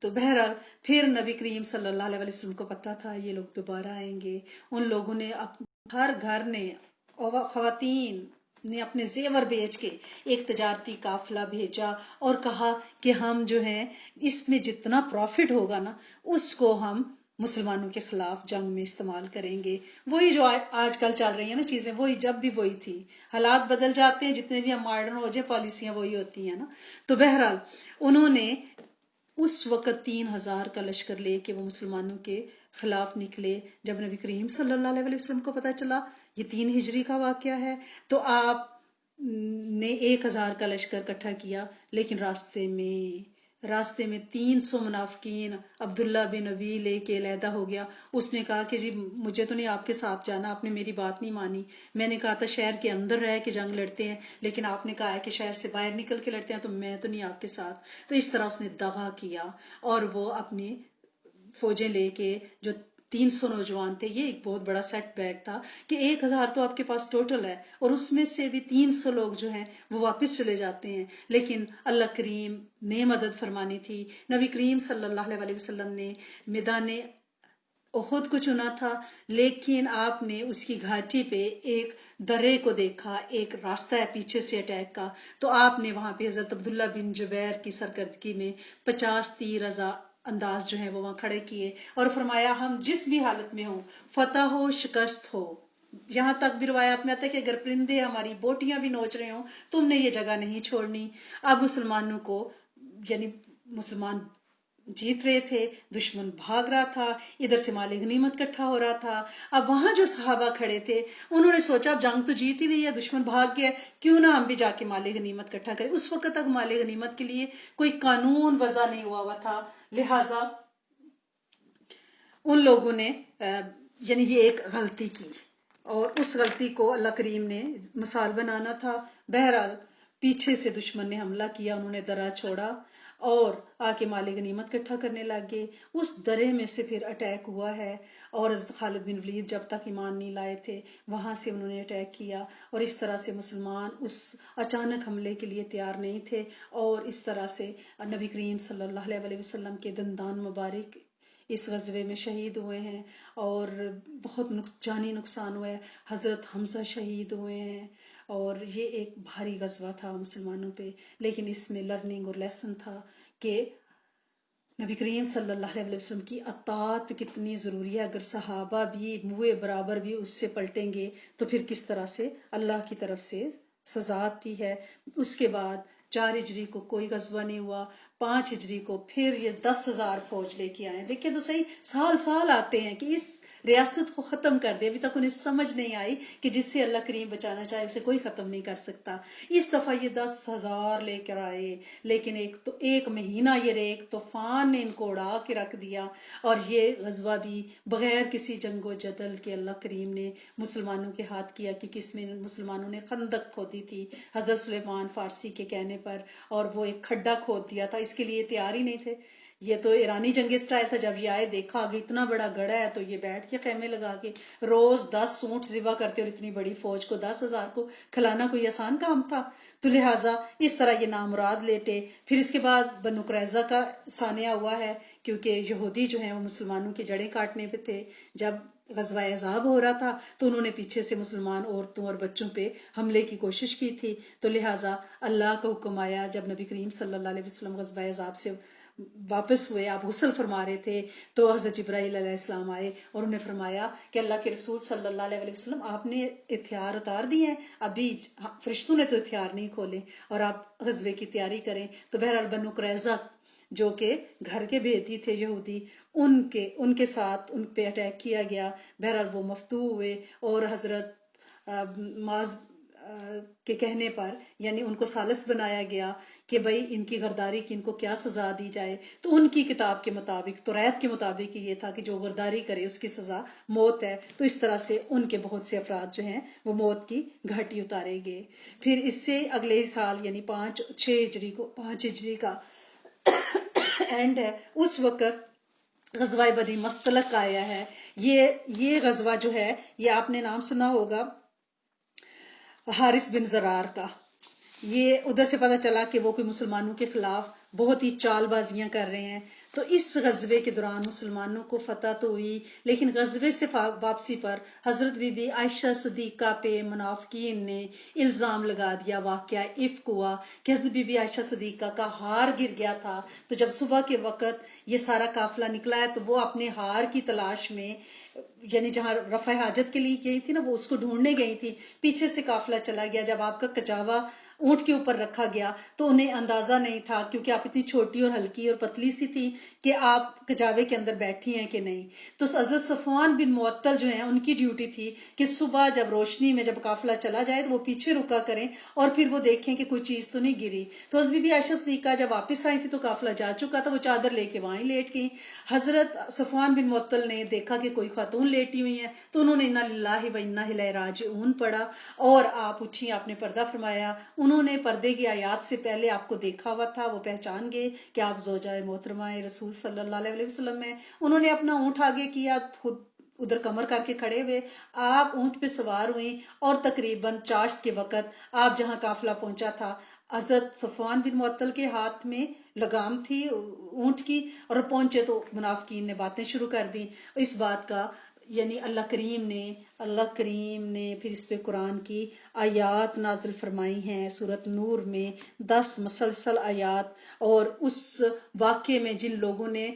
تو بہرحال پھر نبی کریم صلی اللہ علیہ وسلم کو پتا تھا یہ لوگ دوبارہ آئیں گے۔ ان لوگوں نے ہر گھر نے، خواتین نے اپنے زیور بیچ کے ایک تجارتی قافلہ بھیجا اور کہا کہ ہم جو ہیں اس میں جتنا پروفٹ ہوگا نا اس کو ہم مسلمانوں کے خلاف جنگ میں استعمال کریں گے۔ وہی جو آج کل چل رہی ہیں نا چیزیں، وہی جب بھی وہی تھی، حالات بدل جاتے ہیں، جتنے بھی ہم ماڈرن ہو جائے پالیسیاں وہی ہوتی ہیں نا۔ تو بہرحال انہوں نے اس وقت 3000 کا لشکر لے کے وہ مسلمانوں کے خلاف نکلے۔ جب نبی کریم صلی اللہ علیہ وسلم کو پتہ چلا یہ 3 ہجری کا واقعہ ہے تو آپ نے 1000 کا لشکر اکٹھا کیا، لیکن راستے میں 300 منافقین عبداللہ بن ابی لے کے علیحدہ ہو گیا۔ اس نے کہا کہ جی مجھے تو نہیں آپ کے ساتھ جانا، آپ نے میری بات نہیں مانی، میں نے کہا تھا شہر کے اندر رہ کے جنگ لڑتے ہیں، لیکن آپ نے کہا ہے کہ شہر سے باہر نکل کے لڑتے ہیں، تو میں تو نہیں آپ کے ساتھ۔ تو اس طرح اس نے دغا کیا اور وہ اپنی فوجیں لے کے، جو 300 نوجوان تھے، یہ ایک بہت بڑا سیٹ بیک تھا کہ 1000 تو آپ کے پاس ٹوٹل ہے اور اس میں سے بھی 300 لوگ جو ہیں وہ واپس چلے جاتے ہیں، لیکن اللہ کریم نے مدد فرمانی تھی۔ نبی کریم صلی اللہ علیہ وسلم نے میدان احد کو چنا تھا، لیکن آپ نے اس کی گھاٹی پہ ایک درے کو دیکھا، ایک راستہ ہے پیچھے سے اٹیک کا، تو آپ نے وہاں پہ حضرت عبداللہ بن جبیر کی سرکردگی میں 50 تیر انداز جو ہیں وہ وہاں کھڑے کیے اور فرمایا ہم جس بھی حالت میں ہوں، فتح ہو شکست ہو، یہاں تک بھی روایات میں آتا ہے کہ اگر پرندے ہماری بوٹیاں بھی نوچ رہے ہوں تم نے یہ جگہ نہیں چھوڑنی۔ اب مسلمانوں کو، یعنی مسلمان جیت رہے تھے، دشمن بھاگ رہا تھا، ادھر سے مال غنیمت اکٹھا ہو رہا تھا۔ اب وہاں جو صحابہ کھڑے تھے انہوں نے سوچا اب جنگ تو جیت ہی گئی ہے، دشمن بھاگ گیا، کیوں نہ ہم بھی جا کے مال غنیمت اکٹھا کریں۔ اس وقت تک مال غنیمت کے لیے کوئی قانون وضع نہیں ہوا تھا، لہٰذا ان لوگوں نے یعنی یہ ایک غلطی کی اور اس غلطی کو اللہ کریم نے مثال بنانا تھا۔ بہرحال پیچھے سے دشمن نے حملہ کیا، انہوں نے درہ چھوڑا اور آ کے مال غنیمت اکٹھا کرنے لگ گئے۔ اس درے میں سے پھر اٹیک ہوا ہے اور حضرت خالد بن ولید جب تک ایمان نہیں لائے تھے وہاں سے انہوں نے اٹیک کیا، اور اس طرح سے مسلمان اس اچانک حملے کے لیے تیار نہیں تھے، اور اس طرح سے نبی کریم صلی اللہ علیہ وسلم کے دندان مبارک اس غزوے میں شہید ہوئے ہیں اور بہت جانی نقصان ہوا ہے۔ حضرت حمزہ شہید ہوئے ہیں اور یہ ایک بھاری غزوہ تھا مسلمانوں پہ، لیکن اس میں لرننگ اور لیسن تھا کہ نبی کریم صلی اللہ علیہ وسلم کی اطاعت کتنی ضروری ہے۔ اگر صحابہ بھی موئے برابر بھی اس سے پلٹیں گے تو پھر کس طرح سے اللہ کی طرف سے سزا آتی ہے۔ اس کے بعد 4 ہجری کو کوئی غزوہ نہیں ہوا، 5 ہجری کو پھر یہ 10,000 فوج لے کے آئے۔ دیکھیں تو صحیح، سال آتے ہیں کہ اس ریاست کو ختم کر دے، ابھی تک انہیں سمجھ نہیں آئی کہ جس سے اللہ کریم بچانا چاہے اسے کوئی ختم نہیں کر سکتا۔ اس دفعہ یہ 10,000 لے کر آئے، لیکن ایک مہینہ یہ رہے، ایک طوفان نے ان کو اڑا کے رکھ دیا، اور یہ غزوہ بھی بغیر کسی جنگ و جدل کے اللہ کریم نے مسلمانوں کے ہاتھ کیا، کیونکہ اس میں مسلمانوں نے خندق کھودی تھی حضرت سلیمان فارسی کے کہنے پر، اور وہ ایک کھڈا کھود دیا تھا، اس کے لیے تیار ہی نہیں تھے۔ یہ تو ایرانی جنگی سٹائل تھا، جب یہ آئے دیکھا آگے اتنا بڑا گڑھا ہے تو یہ بیٹھ کے خیمے لگا کے روز 10 اونٹ ذبح کرتے، اور اتنی بڑی فوج کو 10,000 کو کھلانا کوئی آسان کام تھا؟ تو لہٰذا اس طرح یہ نامراد لیٹے۔ پھر اس کے بعد بنو قریظہ کا سانحہ ہوا ہے، کیونکہ یہودی جو ہیں وہ مسلمانوں کی جڑیں کاٹنے پہ تھے۔ جب غزوہ احزاب ہو رہا تھا تو انہوں نے پیچھے سے مسلمان عورتوں اور بچوں پہ حملے کی کوشش کی تھی، تو لہٰذا اللہ کا حکم آیا جب نبی کریم صلی اللہ علیہ وسلم غزوہ احزاب سے واپس ہوئے، آپ غسل فرما رہے تھے تو حضرت جبرائیل علیہ السلام آئے اور انہوں نے فرمایا کہ اللہ کے رسول صلی اللہ علیہ وسلم آپ نے ہتھیار اتار دیے ہیں، ابھی فرشتوں نے تو ہتھیار نہیں کھولے اور آپ غزوے کی تیاری کریں۔ تو بہرحال بنو قریظہ جو کہ گھر کے بھیتی تھے یہودی، ان کے ساتھ ان پہ اٹیک کیا گیا. بہرحال وہ مفتو ہوئے اور حضرت معاذ کے کہنے پر یعنی ان کو سالس بنایا گیا کہ بھائی ان کی غداری کی ان کو کیا سزا دی جائے. تو ان کی کتاب کے مطابق، توریت کے مطابق یہ تھا کہ جو غداری کرے اس کی سزا موت ہے. تو اس طرح سے ان کے بہت سے افراد جو ہیں وہ موت کی گھاٹی اتارے گئے. پھر اس سے اگلے ہی سال یعنی 5 ہجری کا اینڈ ہے، اس وقت غزوہ بنی مستلق آیا ہے. یہ غزوہ جو ہے یہ آپ نے نام سنا ہوگا حارث بن زرار کا. یہ ادھر سے پتہ چلا کہ وہ کوئی مسلمانوں کے خلاف بہت ہی چال بازیاں کر رہے ہیں. تو اس غزوے کے دوران مسلمانوں کو فتح تو ہوئی، لیکن غزوے سے واپسی پر حضرت بی بی عائشہ صدیقہ پہ منافقین نے الزام لگا دیا. واقعہ افک ہوا کہ حضرت بی بی عائشہ صدیقہ کا ہار گر گیا تھا. تو جب صبح کے وقت یہ سارا قافلہ نکلا ہے تو وہ اپنے ہار کی تلاش میں یعنی جہاں رفع حاجت کے لیے گئی تھی نا، وہ اس کو ڈھونڈنے گئی تھی. پیچھے سے قافلہ چلا گیا. جب آپ کا کچاوا اونٹ کے اوپر رکھا گیا تو انہیں اندازہ نہیں تھا، کیونکہ آپ اتنی چھوٹی اور ہلکی اور پتلی سی تھی کہ آپ کچاوے کے اندر بیٹھی ہیں کہ نہیں. تو حضرت صفوان بن معطل جو ہیں ان کی ڈیوٹی تھی کہ صبح جب روشنی میں جب قافلہ چلا جائے تو وہ پیچھے رکا کریں اور پھر وہ دیکھیں کہ کوئی چیز تو نہیں گری. تو حضرت بی بی عائشہ صدیقہ جب واپس آئی تھی تو قافلہ جا چکا تھا، وہ چادر لے کے وہیں لیٹ گئی. حضرت صفوان بن معطل نے دیکھا کہ کوئی خاتون لیٹی ہوئی ہیں تو انہوں نے انا للہ و انا الیہ راجعون پڑھا اور آپ اٹھی، آپ نے پردہ فرمایا. انہوں نے پردے کی آیات سے پہلے آپ کو دیکھا ہوا تھا، وہ پہچان گئے کہ آپ زوجہ محترمہ رسول صلی اللہ علیہ وسلم ہیں. انہوں نے اپنا اونٹ آگے کیا، خود ادھر کمر کر کے کھڑے ہوئے. آپ اونٹ پہ سوار ہوئیں اور تقریباً چاشت کے وقت آپ جہاں قافلہ پہنچا تھا، حضرت صفوان بن معطل کے ہاتھ میں لگام تھی اونٹ کی اور پہنچے تو منافقین نے باتیں شروع کر دی. اس بات کا یعنی اللہ کریم نے پھر اس پہ قرآن کی آیات نازل فرمائی ہیں. سورۃ نور میں 10 مسلسل آیات، اور اس واقعے میں جن لوگوں نے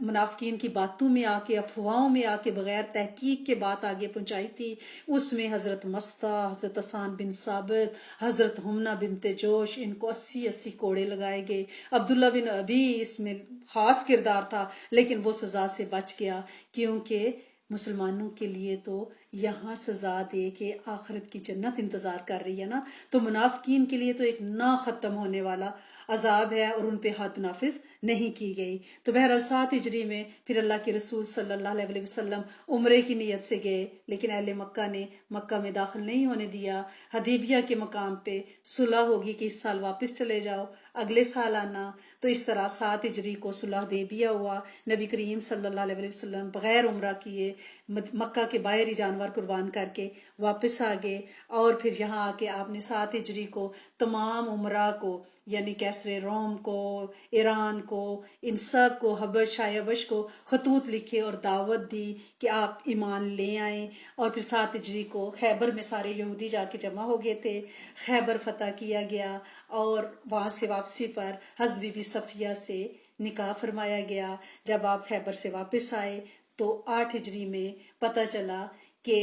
منافقین کی باتوں میں آ کے، افواہوں میں آ کے بغیر تحقیق کے بات آگے پہنچائی تھی، اس میں حضرت مستہ، حضرت حسان بن ثابت، حضرت ہمنہ بنت جوش، ان کو 80 کوڑے لگائے گئے. عبداللہ بن ابی اس میں خاص کردار تھا، لیکن وہ سزا سے بچ گیا، کیونکہ مسلمانوں کے لیے تو یہاں سزا دے کے آخرت کی جنت انتظار کر رہی ہے نا. تو منافقین کے لیے تو ایک نہ ختم ہونے والا عذاب ہے اور ان پہ حد نافذ نہیں کی گئی. تو بہرحال 7 ہجری میں پھر اللہ کے رسول صلی اللہ علیہ وسلم عمرے کی نیت سے گئے، لیکن اہل مکہ نے مکہ میں داخل نہیں ہونے دیا. حدیبیہ کے مقام پہ صلح ہوگی کہ اس سال واپس چلے جاؤ، اگلے سال آنا. تو اس طرح 7 ہجری کو صلح حدیبیہ ہوا. نبی کریم صلی اللہ علیہ وسلم بغیر عمرہ کیے مکہ کے باہر ہی جانور قربان کر کے واپس آ گئے، اور پھر یہاں آ کے آپ نے 7 ہجری کو تمام عمرہ کو یعنی کیسر روم کو، ایران کو، ان سب کو، حبش کو خطوط لکھے اور دعوت دی کہ آپ ایمان لے آئیں. اور پھر 7 ہجری کو خیبر میں سارے یہودی جا کے جمع ہو گئے تھے، خیبر فتح کیا گیا اور وہاں سے واپسی پر حضرت بی بی صفیہ سے نکاح فرمایا گیا. جب آپ خیبر سے واپس آئے تو 8 ہجری میں پتہ چلا کہ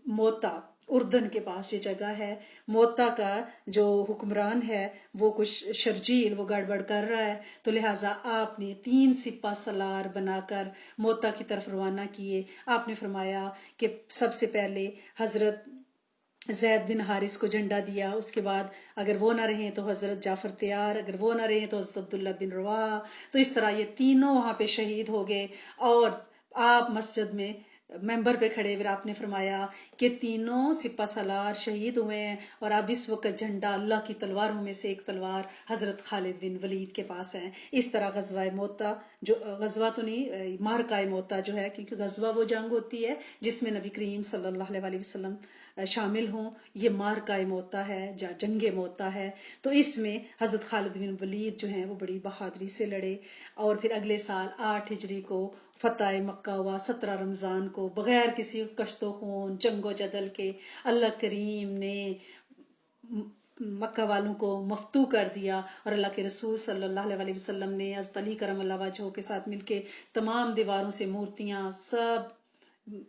موتا، اردن کے پاس یہ جگہ ہے، موتا کا جو حکمران ہے وہ کچھ شرجیل وہ گڑبڑ کر رہا ہے. تو لہٰذا آپ نے 3 سپہ سالار بنا کر موتا کی طرف روانہ کیے. آپ نے فرمایا کہ سب سے پہلے حضرت زید بن حارث کو جھنڈا دیا، اس کے بعد اگر وہ نہ رہیں تو حضرت جعفر تیار، اگر وہ نہ رہیں تو حضرت عبداللہ بن رواحہ. تو اس طرح یہ تینوں وہاں پہ شہید ہو گئے، اور آپ مسجد میں ممبر پہ کھڑے ہوئے آپ نے فرمایا کہ تینوں سپہ سالار شہید ہوئے ہیں، اور اب اس وقت جھنڈا اللہ کی تلواروں میں سے ایک تلوار حضرت خالد بن ولید کے پاس ہے. اس طرح غزوہ موتا، جو غزوہ تو نہیں، معرکہ موتا جو ہے، کیونکہ غزوہ وہ جنگ ہوتی ہے جس میں نبی کریم صلی اللہ علیہ وسلم شامل ہوں، یہ معرکہ موتا ہے، جنگ موتا ہے. تو اس میں حضرت خالد بن ولید جو ہیں وہ بڑی بہادری سے لڑے، اور پھر اگلے سال 8 ہجری کو فتح مکہ ہوا. 17 رمضان کو بغیر کسی کشت و خون، جنگ و جدل کے اللہ کریم نے مکہ والوں کو مفتو کر دیا، اور اللہ کے رسول صلی اللہ علیہ وسلم نے حضرت علی کرم اللہ وجہہ کے ساتھ مل کے تمام دیواروں سے مورتیاں، سب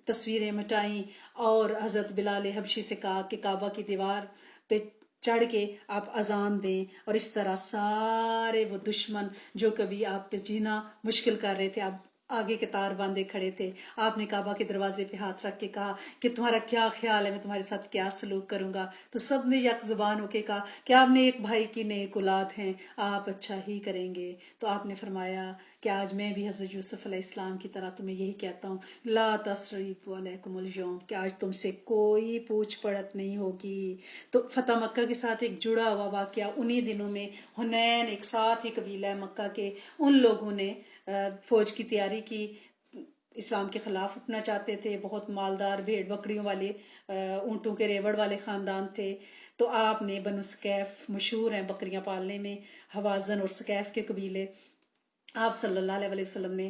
تصویریں مٹائیں، اور حضرت بلال حبشی سے کہا کہ کعبہ کی دیوار پہ چڑھ کے آپ اذان دیں، اور اس طرح سارے وہ دشمن جو کبھی آپ پہ جینا مشکل کر رہے تھے، آپ آگے کے تار باندھے کھڑے تھے، آپ نے کعبہ کے دروازے پہ ہاتھ رکھ کے کہا کہ تمہارا کیا خیال ہے، میں تمہارے ساتھ کیا سلوک کروں گا، تو سب نے یک زبان ہو کے کہا کہ آپ نے ایک بھائی کی نیک اولاد ہیں، آپ اچھا ہی کریں گے۔ تو آپ نے فرمایا کہ آج میں بھی حضرت یوسف علیہ السلام کی طرح تمہیں یہی کہتا ہوں، لا تثریب علیکم اليوم، کہ آج تم سے کوئی پوچھ پڑت نہیں ہوگی۔ تو فتح مکہ کے ساتھ ایک جڑا ہوا واقعہ، انہی دنوں میں حنین، ایک ساتھ ہی قبیلہ مکہ کے ان لوگوں نے فوج کی تیاری کی، اسلام کے خلاف اٹھنا چاہتے تھے، بہت مالدار بھیڑ بکریوں والے، اونٹوں کے ریوڑ والے خاندان تھے۔ تو آپ نے بنو سکیف مشہور ہیں بکریاں پالنے میں، حوازن اور سکیف کے قبیلے، آپ صلی اللہ علیہ وسلم نے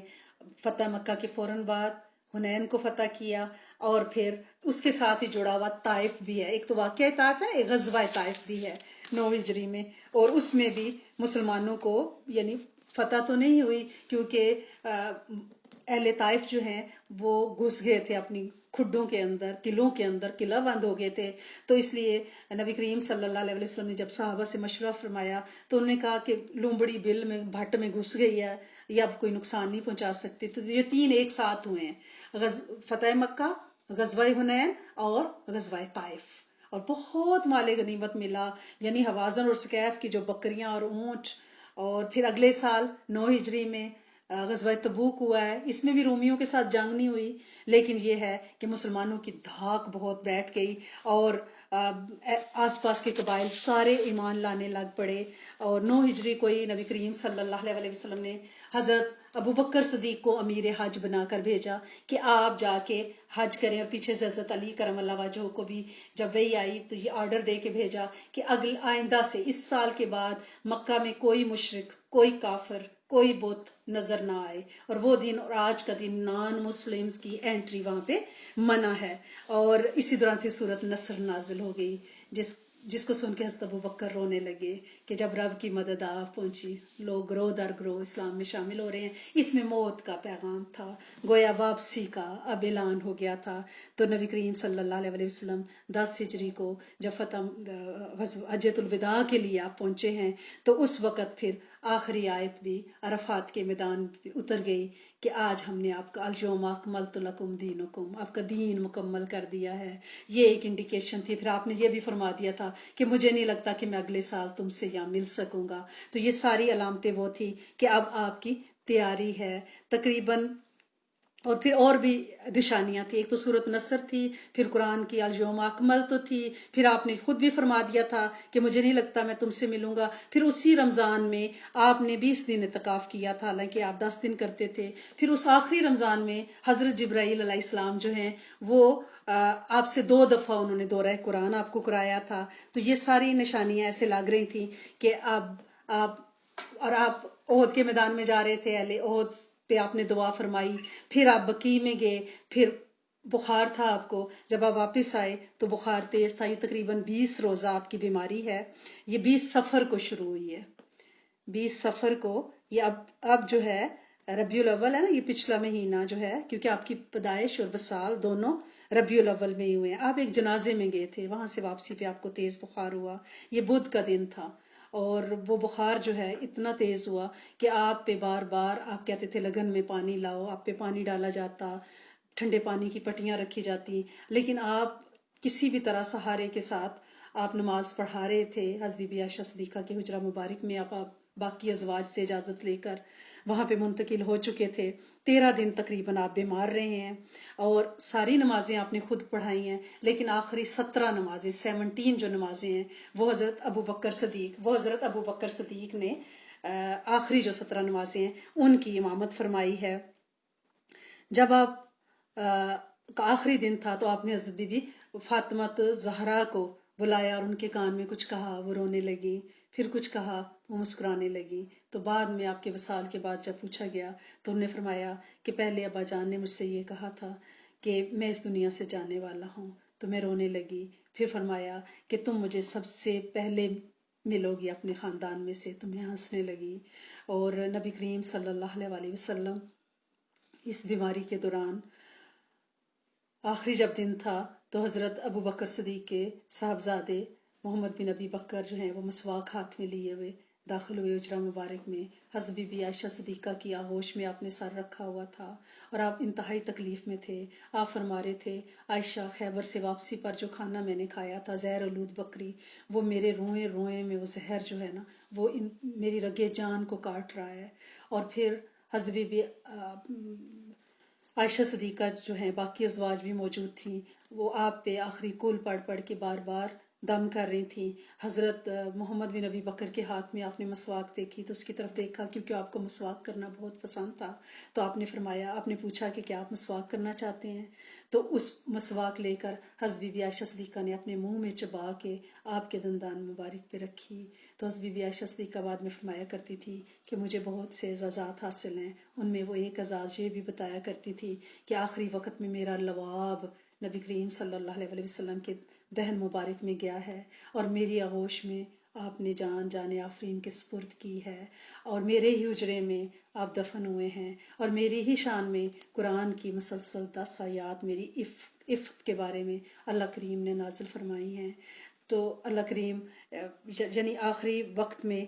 فتح مکہ کے فوراً بعد حنین کو فتح کیا، اور پھر اس کے ساتھ ہی جڑا ہوا طائف بھی ہے، ایک تو واقعہ طائف ہے، ایک غزوہ طائف بھی ہے 9 ہجری میں، اور اس میں بھی مسلمانوں کو یعنی فتح تو نہیں ہوئی، کیونکہ اہل طائف جو ہیں وہ گھس گئے تھے اپنی کھڈوں کے اندر، قلعوں کے اندر، قلعہ بند ہو گئے تھے۔ تو اس لیے نبی کریم صلی اللہ علیہ وسلم نے جب صحابہ سے مشورہ فرمایا تو انہوں نے کہا کہ لومبڑی بل میں بھٹ میں گھس گئی ہے، یہ اب کوئی نقصان نہیں پہنچا سکتی۔ تو یہ 3 ایک ساتھ ہوئے ہیں، فتح مکہ، غزوہ حنین اور غزوہ طائف، اور بہت مال غنیمت ملا، یعنی حوازن اور سکیف کی جو بکریاں اور اونٹ۔ اور پھر اگلے سال 9 ہجری میں غزوہ تبوک ہوا ہے، اس میں بھی رومیوں کے ساتھ جنگ نہیں ہوئی، لیکن یہ ہے کہ مسلمانوں کی دھاک بہت بیٹھ گئی، اور آس پاس کے قبائل سارے ایمان لانے لگ پڑے۔ اور 9 ہجری کو ہی نبی کریم صلی اللہ علیہ وسلم نے حضرت ابو بکر صدیق کو امیر حج بنا کر بھیجا کہ آپ جا کے حج کریں، اور پیچھے سے حضرت علی کرم اللہ وجہہ کو بھی جب وہی آئی تو یہ آرڈر دے کے بھیجا کہ آئندہ سے اس سال کے بعد مکہ میں کوئی مشرک، کوئی کافر، کوئی بت نظر نہ آئے، اور وہ دن اور آج کا دن نان مسلمز کی انٹری وہاں پہ منع ہے۔ اور اسی دوران پھر سورت نصر نازل ہو گئی، جس کو سن کے حضرت ابو بکر رونے لگے کہ جب رب کی مدد آ پہنچی، لوگ گروہ در گروہ اسلام میں شامل ہو رہے ہیں۔ اس میں موت کا پیغام تھا، گویا واپسی کا اب اعلان ہو گیا تھا۔ تو نبی کریم صلی اللہ علیہ وسلم 10 ہجری کو جب حجۃ الوداع کے لیے آپ پہنچے ہیں، تو اس وقت پھر آخری آیت بھی عرفات کے میدان پہ اتر گئی کہ آج ہم نے آپ کا الیوم اکملت لکم دینکم، آپ کا دین مکمل کر دیا ہے۔ یہ ایک انڈیکیشن تھی۔ پھر آپ نے یہ بھی فرما دیا تھا کہ مجھے نہیں لگتا کہ میں اگلے سال تم سے یہاں مل سکوں گا۔ تو یہ ساری علامتیں وہ تھی کہ اب آپ کی تیاری ہے تقریباً۔ اور پھر اور بھی نشانیاں تھیں، ایک تو سورت نصر تھی، پھر قرآن کی الیوم اکملت تھی، پھر آپ نے خود بھی فرما دیا تھا کہ مجھے نہیں لگتا میں تم سے ملوں گا۔ پھر اسی رمضان میں آپ نے 20 دن اعتکاف کیا تھا، حالانکہ آپ 10 دن کرتے تھے۔ پھر اس آخری رمضان میں حضرت جبرائیل علیہ السلام جو ہیں وہ آپ سے 2 دفعہ انہوں نے دورہ قرآن آپ کو کرایا تھا۔ تو یہ ساری نشانیاں ایسے لگ رہی تھیں کہ اب آپ احد کے میدان میں جا رہے تھے، اہل احد پہ آپ نے دعا فرمائی، پھر آپ بقیع میں گئے، پھر بخار تھا آپ کو، جب آپ واپس آئے تو بخار تیز تھا۔ یہ تقریباً 20 روزہ آپ کی بیماری ہے، یہ 20 صفر کو شروع ہوئی ہے، 20 صفر کو۔ یہ اب جو ہے ربیع الاول ہے نا، یہ پچھلا مہینہ جو ہے، کیونکہ آپ کی پیدائش اور وصال دونوں ربیع الاول میں ہی ہوئے ہیں۔ آپ ایک جنازے میں گئے تھے، وہاں سے واپسی پہ آپ کو تیز بخار ہوا، یہ بدھ کا دن تھا، اور وہ بخار جو ہے اتنا تیز ہوا کہ آپ پہ بار بار آپ کہتے تھے لگن میں پانی لاؤ، آپ پہ پانی ڈالا جاتا، ٹھنڈے پانی کی پٹیاں رکھی جاتی، لیکن آپ کسی بھی طرح سہارے کے ساتھ آپ نماز پڑھا رہے تھے۔ حضرت بی بی عائشہ صدیقہ کے حجرہ مبارک میں آپ باقی ازواج سے اجازت لے کر وہاں پہ منتقل ہو چکے تھے۔ 13 دن تقریباً آپ بیمار رہے ہیں، اور ساری نمازیں آپ نے خود پڑھائی ہیں، لیکن آخری 17 نمازیں، 17 جو نمازیں ہیں وہ حضرت ابو بکر صدیق نے آخری جو 17 نمازیں ہیں ان کی امامت فرمائی ہے۔ جب آپ کا آخری دن تھا تو آپ نے حضرت بی بی فاطمہ زہرا کو بلایا اور ان کے کان میں کچھ کہا، وہ رونے لگی، پھر کچھ کہا، وہ مسکرانے لگی۔ تو بعد میں آپ کے وصال کے بعد جب پوچھا گیا تو انہوں نے فرمایا کہ پہلے ابا جان نے مجھ سے یہ کہا تھا کہ میں اس دنیا سے جانے والا ہوں، تو میں رونے لگی۔ پھر فرمایا کہ تم مجھے سب سے پہلے ملو گی اپنے خاندان میں سے، تو میں ہنسنے لگی۔ اور نبی کریم صلی اللہ علیہ وسلم اس بیماری کے دوران آخری جب دن تھا تو حضرت ابو بکر صدیق کے صاحبزادے محمد بن ابی بکر جو ہیں وہ مسواک ہاتھ میں لیے ہوئے داخل ہوئے حجرہ مبارک میں. حضرت بی بی عائشہ صدیقہ کی آغوش میں آپ نے سر رکھا ہوا تھا اور آپ انتہائی تکلیف میں تھے. آپ فرما رہے تھے عائشہ خیبر سے واپسی پر جو کھانا میں نے کھایا تھا زہر آلود بکری، وہ میرے روئیں روئیں میں وہ زہر جو ہے نا وہ میری رگے جان کو کاٹ رہا ہے. اور پھر حضرت بی بی عائشہ صدیقہ جو ہیں باقی ازواج بھی موجود تھیں، وہ آپ پہ آخری کل پڑھ پڑھ کے بار بار دم کر رہی تھیں. حضرت محمد بن ابی بکر کے ہاتھ میں آپ نے مسواک دیکھی تو اس کی طرف دیکھا، کیونکہ آپ کو مسواک کرنا بہت پسند تھا. تو آپ نے فرمایا، آپ نے پوچھا کہ کیا آپ مسواک کرنا چاہتے ہیں؟ تو اس مسواک لے کر حضرت بی بی عائشہ صدیقہ نے اپنے منہ میں چبا کے آپ کے دندان مبارک پہ رکھی. تو حضرت بی بی عائشہ صدیقہ بعد میں فرمایا کرتی تھی کہ مجھے بہت سے اعزازات حاصل ہیں، ان میں وہ ایک اعزاز یہ بھی بتایا کرتی تھی کہ آخری وقت میں میرا لواب نبی کریم صلی اللہ علیہ وسلم کے دہن مبارک میں گیا ہے اور میری آغوش میں آپ نے جان آفرین کے سپرد کی ہے اور میرے ہی حجرے میں آپ دفن ہوئے ہیں اور میری ہی شان میں قرآن کی مسلسل 10 آیات میری عفت کے بارے میں اللہ کریم نے نازل فرمائی ہیں. تو اللہ کریم یعنی آخری وقت میں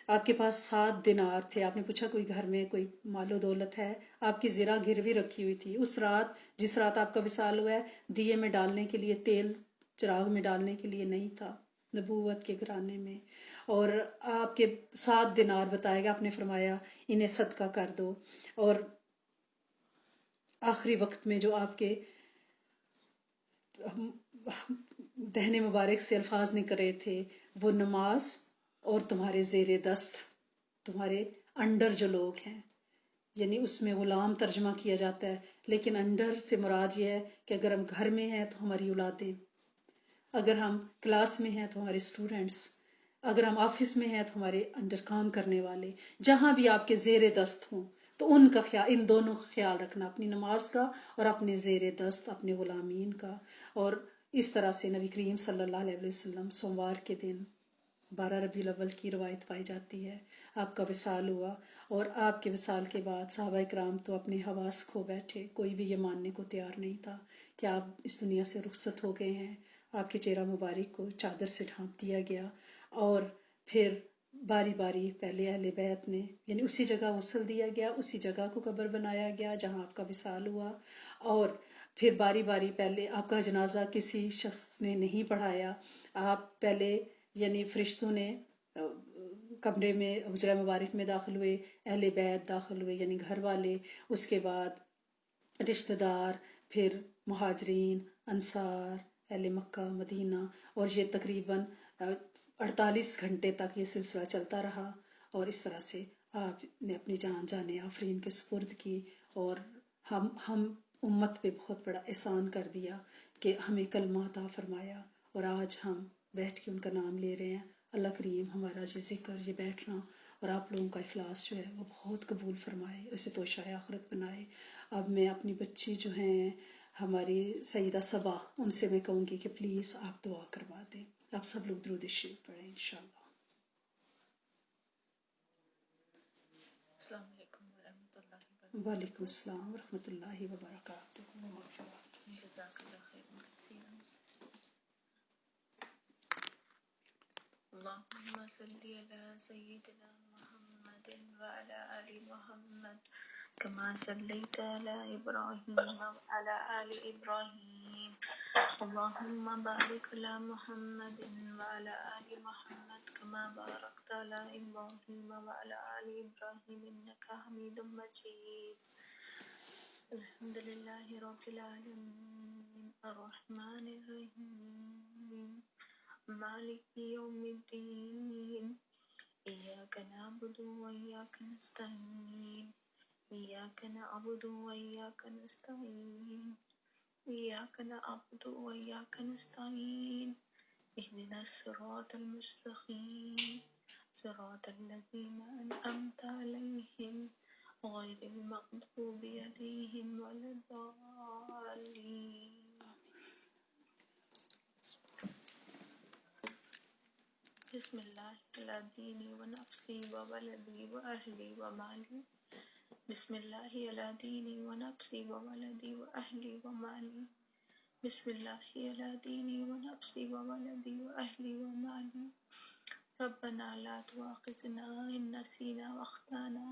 آپ کے پاس 7 دینار تھے. آپ نے پوچھا کوئی گھر میں کوئی مال و دولت ہے؟ آپ کی زرہ گروی رکھی ہوئی تھی. اس رات جس رات آپ کا وصال ہوا ہے، دیے میں ڈالنے کے لیے تیل چراغ میں ڈالنے کے لیے نہیں تھا نبوت کے گھرانے میں. اور آپ کے 7 دینار بتائے گا، آپ نے فرمایا انہیں صدقہ کر دو. اور آخری وقت میں جو آپ کے دہنے مبارک سے الفاظ نکل رہے تھے وہ نماز اور تمہارے زیر دست، تمہارے انڈر جو لوگ ہیں، یعنی اس میں غلام ترجمہ کیا جاتا ہے، لیکن انڈر سے مراد یہ ہے کہ اگر ہم گھر میں ہیں تو ہماری اولادیں، اگر ہم کلاس میں ہیں تو ہمارے اسٹوڈنٹس، اگر ہم آفس میں ہیں تو ہمارے اندر کام کرنے والے، جہاں بھی آپ کے زیر دست ہوں تو ان کا خیال، ان دونوں کا خیال رکھنا، اپنی نماز کا اور اپنے زیر دست اپنے غلامین کا. اور اس طرح سے نبی کریم صلی اللہ علیہ وسلم سوموار کے دن 12 ربیع الاول کی روایت پائی جاتی ہے آپ کا وصال ہوا. اور آپ کے وصال کے بعد صحابہ کرام تو اپنے حواس کھو بیٹھے، کوئی بھی یہ ماننے کو تیار نہیں تھا کہ آپ اس دنیا سے رخصت ہو گئے ہیں. آپ کے چہرہ مبارک کو چادر سے ڈھانپ دیا گیا اور پھر باری باری پہلے اہل بیت نے یعنی اسی جگہ غسل دیا گیا، اسی جگہ کو قبر بنایا گیا جہاں آپ کا وصال ہوا. اور پھر باری باری پہلے آپ کا جنازہ کسی شخص نے نہیں پڑھایا. آپ پہلے یعنی فرشتوں نے کمرے میں حجرہ مبارک میں داخل ہوئے، اہل بیت داخل ہوئے یعنی گھر والے، اس کے بعد رشتہ دار، پھر مہاجرین، انصار، اہل مکہ مدینہ، اور یہ تقریباً 48 گھنٹے تک یہ سلسلہ چلتا رہا. اور اس طرح سے آپ نے اپنی جان آفرین کے سپرد کی اور ہم امت پہ بہت بڑا احسان کر دیا کہ ہمیں کلمہ عطا فرمایا اور آج ہم بیٹھ کے ان کا نام لے رہے ہیں. اللہ کریم ہمارا یہ ذکر، یہ بیٹھنا اور آپ لوگوں کا اخلاص جو ہے وہ بہت قبول فرمائے، اسے توشہ آخرت بنائے. اب میں اپنی بچی جو ہیں ہماری سیدہ صبا، ان سے میں کہوں گی کہ پلیز آپ دعا کروا دیں. آپ سب لوگ درود شریف پڑھیں انشاءاللہ. السلام علیکم ورحمۃ اللہ وبرکاتہ. وعلیکم السلام ورحمۃ اللہ وبرکاتہ. جزاک اللہ خیر کثیرا. اللهم صل على سيدنا محمد وعلى آل محمد كما صليت على إبراهيم وعلى آل إبراهيم. اللهم بارك على محمد وعلى آل محمد كما باركت على إبراهيم وعلى آل إبراهيم إنك حميد مجيد. الحمد لله رب العالمين الرحمن الرحيم مالك يوم الدين إياك نعبد وإياك نستعين إياك نعبد وإياك نستعين إياك نعبد وإياك نستعين اهدنا الصراط المستقيم صراط الذين أنعمت عليهم غير المغضوب عليهم ولا الضالين. بسم الله على ديني ونفسي وولدي وأهلي ومالي. بسم الله على ديني ونفسي وولدي وأهلي ومالي. بسم الله على ديني ونفسي وولدي وأهلي ومالي. ربنا لا تؤاخذنا إن نسينا واخطأنا.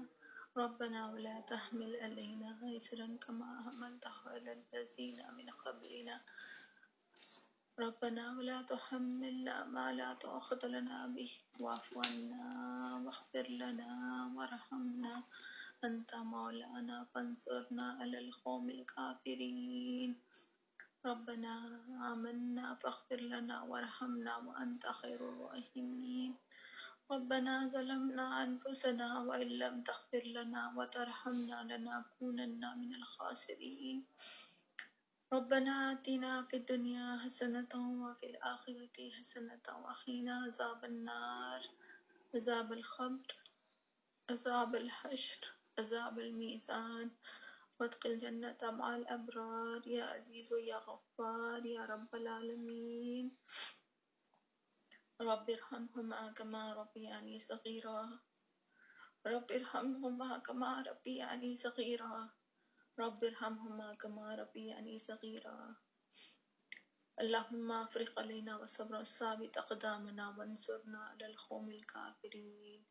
ربنا ولا تحمل علينا إصرا كما حملته على الذين من قبلنا. ربنا ولا تحملنا ما لا طاقة لنا به واعف عنا واغفر لنا وارحمنا أنت مولانا فانصرنا على القوم الكافرين. ربنا آمنا فاغفر لنا وارحمنا وأنت خير الراحمين. ربنا ظلمنا أنفسنا وإن لم تغفر لنا وترحمنا لنكونن من الخاسرين. ربنا آتنا في الدنيا حسنة وفي الآخرة حسنة وقنا عذاب النار، عذاب القبر، عذاب الحشر، عذاب الميزان. وادخل الجنة مع الأبرار يا عزيز يا غفار يا رب العالمين. رب ارحمهما كما ربياني صغيرا. رب ارحمهما كما ربياني صغيرا. رب ارحمهما كما ربياني صغيرا. اللهم افرغ علينا وصبرا ثابت أقدامنا وانصرنا على القوم الكافرين.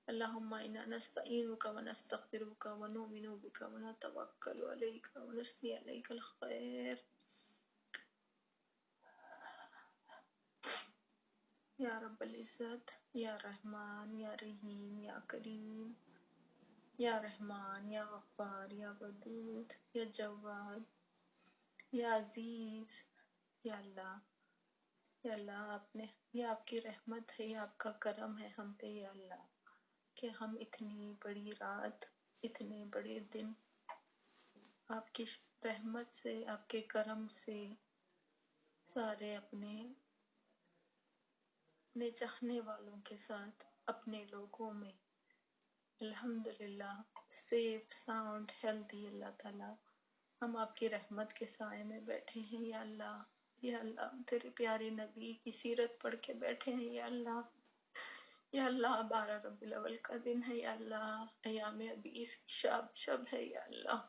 اللهم إنا نستعينك ونستغفرك ونؤمن بك ونتوكل عليك ونثني عليك الخير. يا رب العزت يا رحمن يا رحيم يا کریم یا رحمان یا غفار یا ودود یا جواد یا عزیز. یا اللہ، یا اللہ، یہ آپ کی رحمت ہے، یہ آپ کا کرم ہے ہم پہ یا اللہ، کہ ہم اتنی بڑی رات، اتنے بڑے دن آپ کی رحمت سے، آپ کے کرم سے سارے اپنے چاہنے والوں کے ساتھ، اپنے لوگوں میں الحمدللہ سیف ساؤنڈ ہیلدی اللہ تعالیٰ ہم آپ کی رحمت کے سائے میں بیٹھے ہیں یا اللہ. یا اللہ تیرے پیارے نبی کی سیرت پڑھ کے بیٹھے ہیں یا اللہ. یا اللہ 12 ربیع الاول کا دن ہے یا اللہ، ایام ابیس کی شب ہے یا اللہ،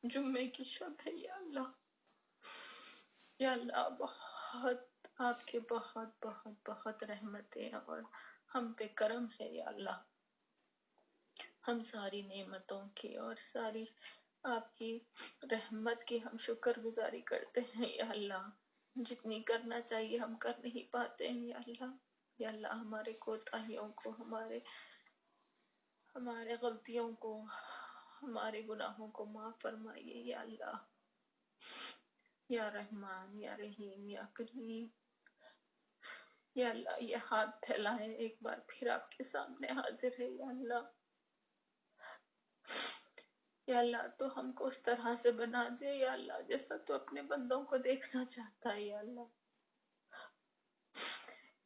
جمعے کی شب ہے یا اللہ. یا اللہ بہت آپ کے بہت بہت بہت رحمتیں اور ہم پہ کرم ہے یا اللہ. ہم ساری نعمتوں کی اور ساری آپ کی رحمت کی ہم شکر گزاری کرتے ہیں یا اللہ. جتنی کرنا چاہیے ہم کر نہیں پاتے ہیں یا اللہ. یا اللہ ہمارے کوتاہیوں کو، ہمارے غلطیوں کو، ہمارے گناہوں کو معاف فرمائیے یا اللہ. یا رحمان یا رحیم یا کریم. یا اللہ یہ ہاتھ پھیلائے ایک بار پھر آپ کے سامنے حاضر ہے یا اللہ. یا اللہ تو ہم کو اس طرح سے بنا دے یا اللہ جیسا تو اپنے بندوں کو دیکھنا چاہتا ہے یا اللہ.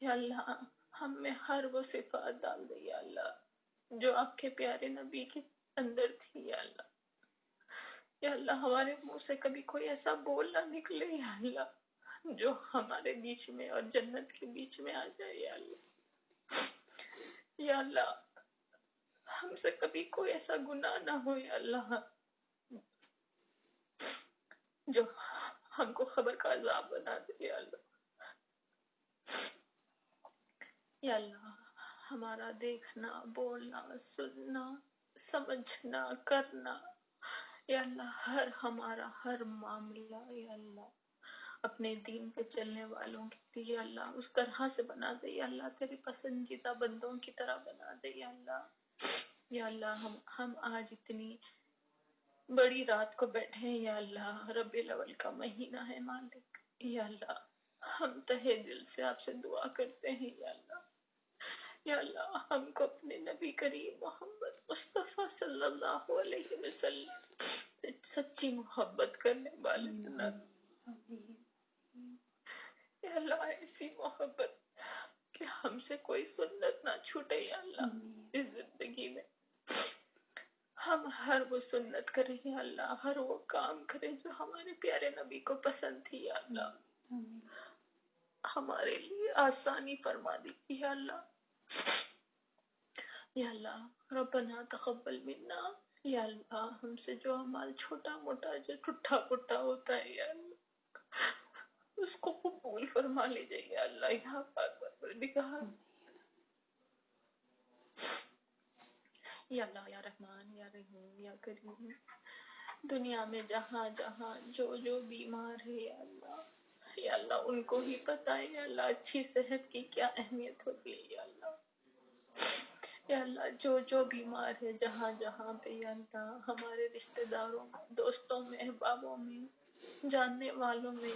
یا اللہ ہم میں ہر وہ صفات ڈال دے یا اللہ جو آپ کے پیارے نبی کے اندر تھی یا اللہ. یا اللہ ہمارے منہ سے کبھی کوئی ایسا بول نہ نکلے یا اللہ جو ہمارے بیچ میں اور جنت کے بیچ میں آ جائے یا اللہ. یا اللہ ہم سے کبھی کوئی ایسا گناہ نہ ہو یا اللہ جو ہم کو خبر کا عذاب بنا دے یا اللہ. یا اللہ ہمارا دیکھنا، بولنا، سننا، سمجھنا، کرنا یا اللہ ہمارا ہر معاملہ یا اللہ اپنے دین پہ چلنے والوں کی یا اللہ اس طرح سے بنا دے یا اللہ، تیرے پسندیدہ بندوں کی طرح بنا دے یا اللہ. یا اللہ ہم آج اتنی بڑی رات کو بیٹھے ہیں یا اللہ، ربیع الاول کا مہینہ ہے مالک. یا اللہ ہم تہہ دل سے آپ سے دعا کرتے ہیں یا اللہ. یا اللہ ہم کو اپنے نبی کریم محمد مصطفیٰ صلی اللہ علیہ وسلم سے سچی محبت کرنے والے بنا. یا اللہ ایسی محبت کہ ہم سے کوئی سنت نہ چھوٹے یا اللہ. اس زندگی میں ہم ہر وہ سنت کریں یا اللہ، ہر وہ کام کریں جو ہمارے پیارے نبی کو پسند تھی یا اللہ. ہمارے لیے آسانی فرما دی یا اللہ. یا اللہ ربنا تقبل منا. یا اللہ ہم سے جو عمل چھوٹا موٹا جو ٹھٹا پٹا ہوتا ہے یا اللہ اس کو قبول فرما لیجیے یا اللہ. یہاں پاک پروردگار یا اللہ یا رحمان یا رحیم یا کریم، دنیا میں جہاں جہاں جو بیمار ہے یا اللہ ان کو ہی پتہ ہے یا اللہ اچھی صحت کی کیا اہمیت ہوتی ہے یا اللہ. یا اللہ جو بیمار ہے جہاں جہاں پہ یا اللہ ہمارے رشتہ داروں میں، دوستوں میں، احبابوں میں، جاننے والوں میں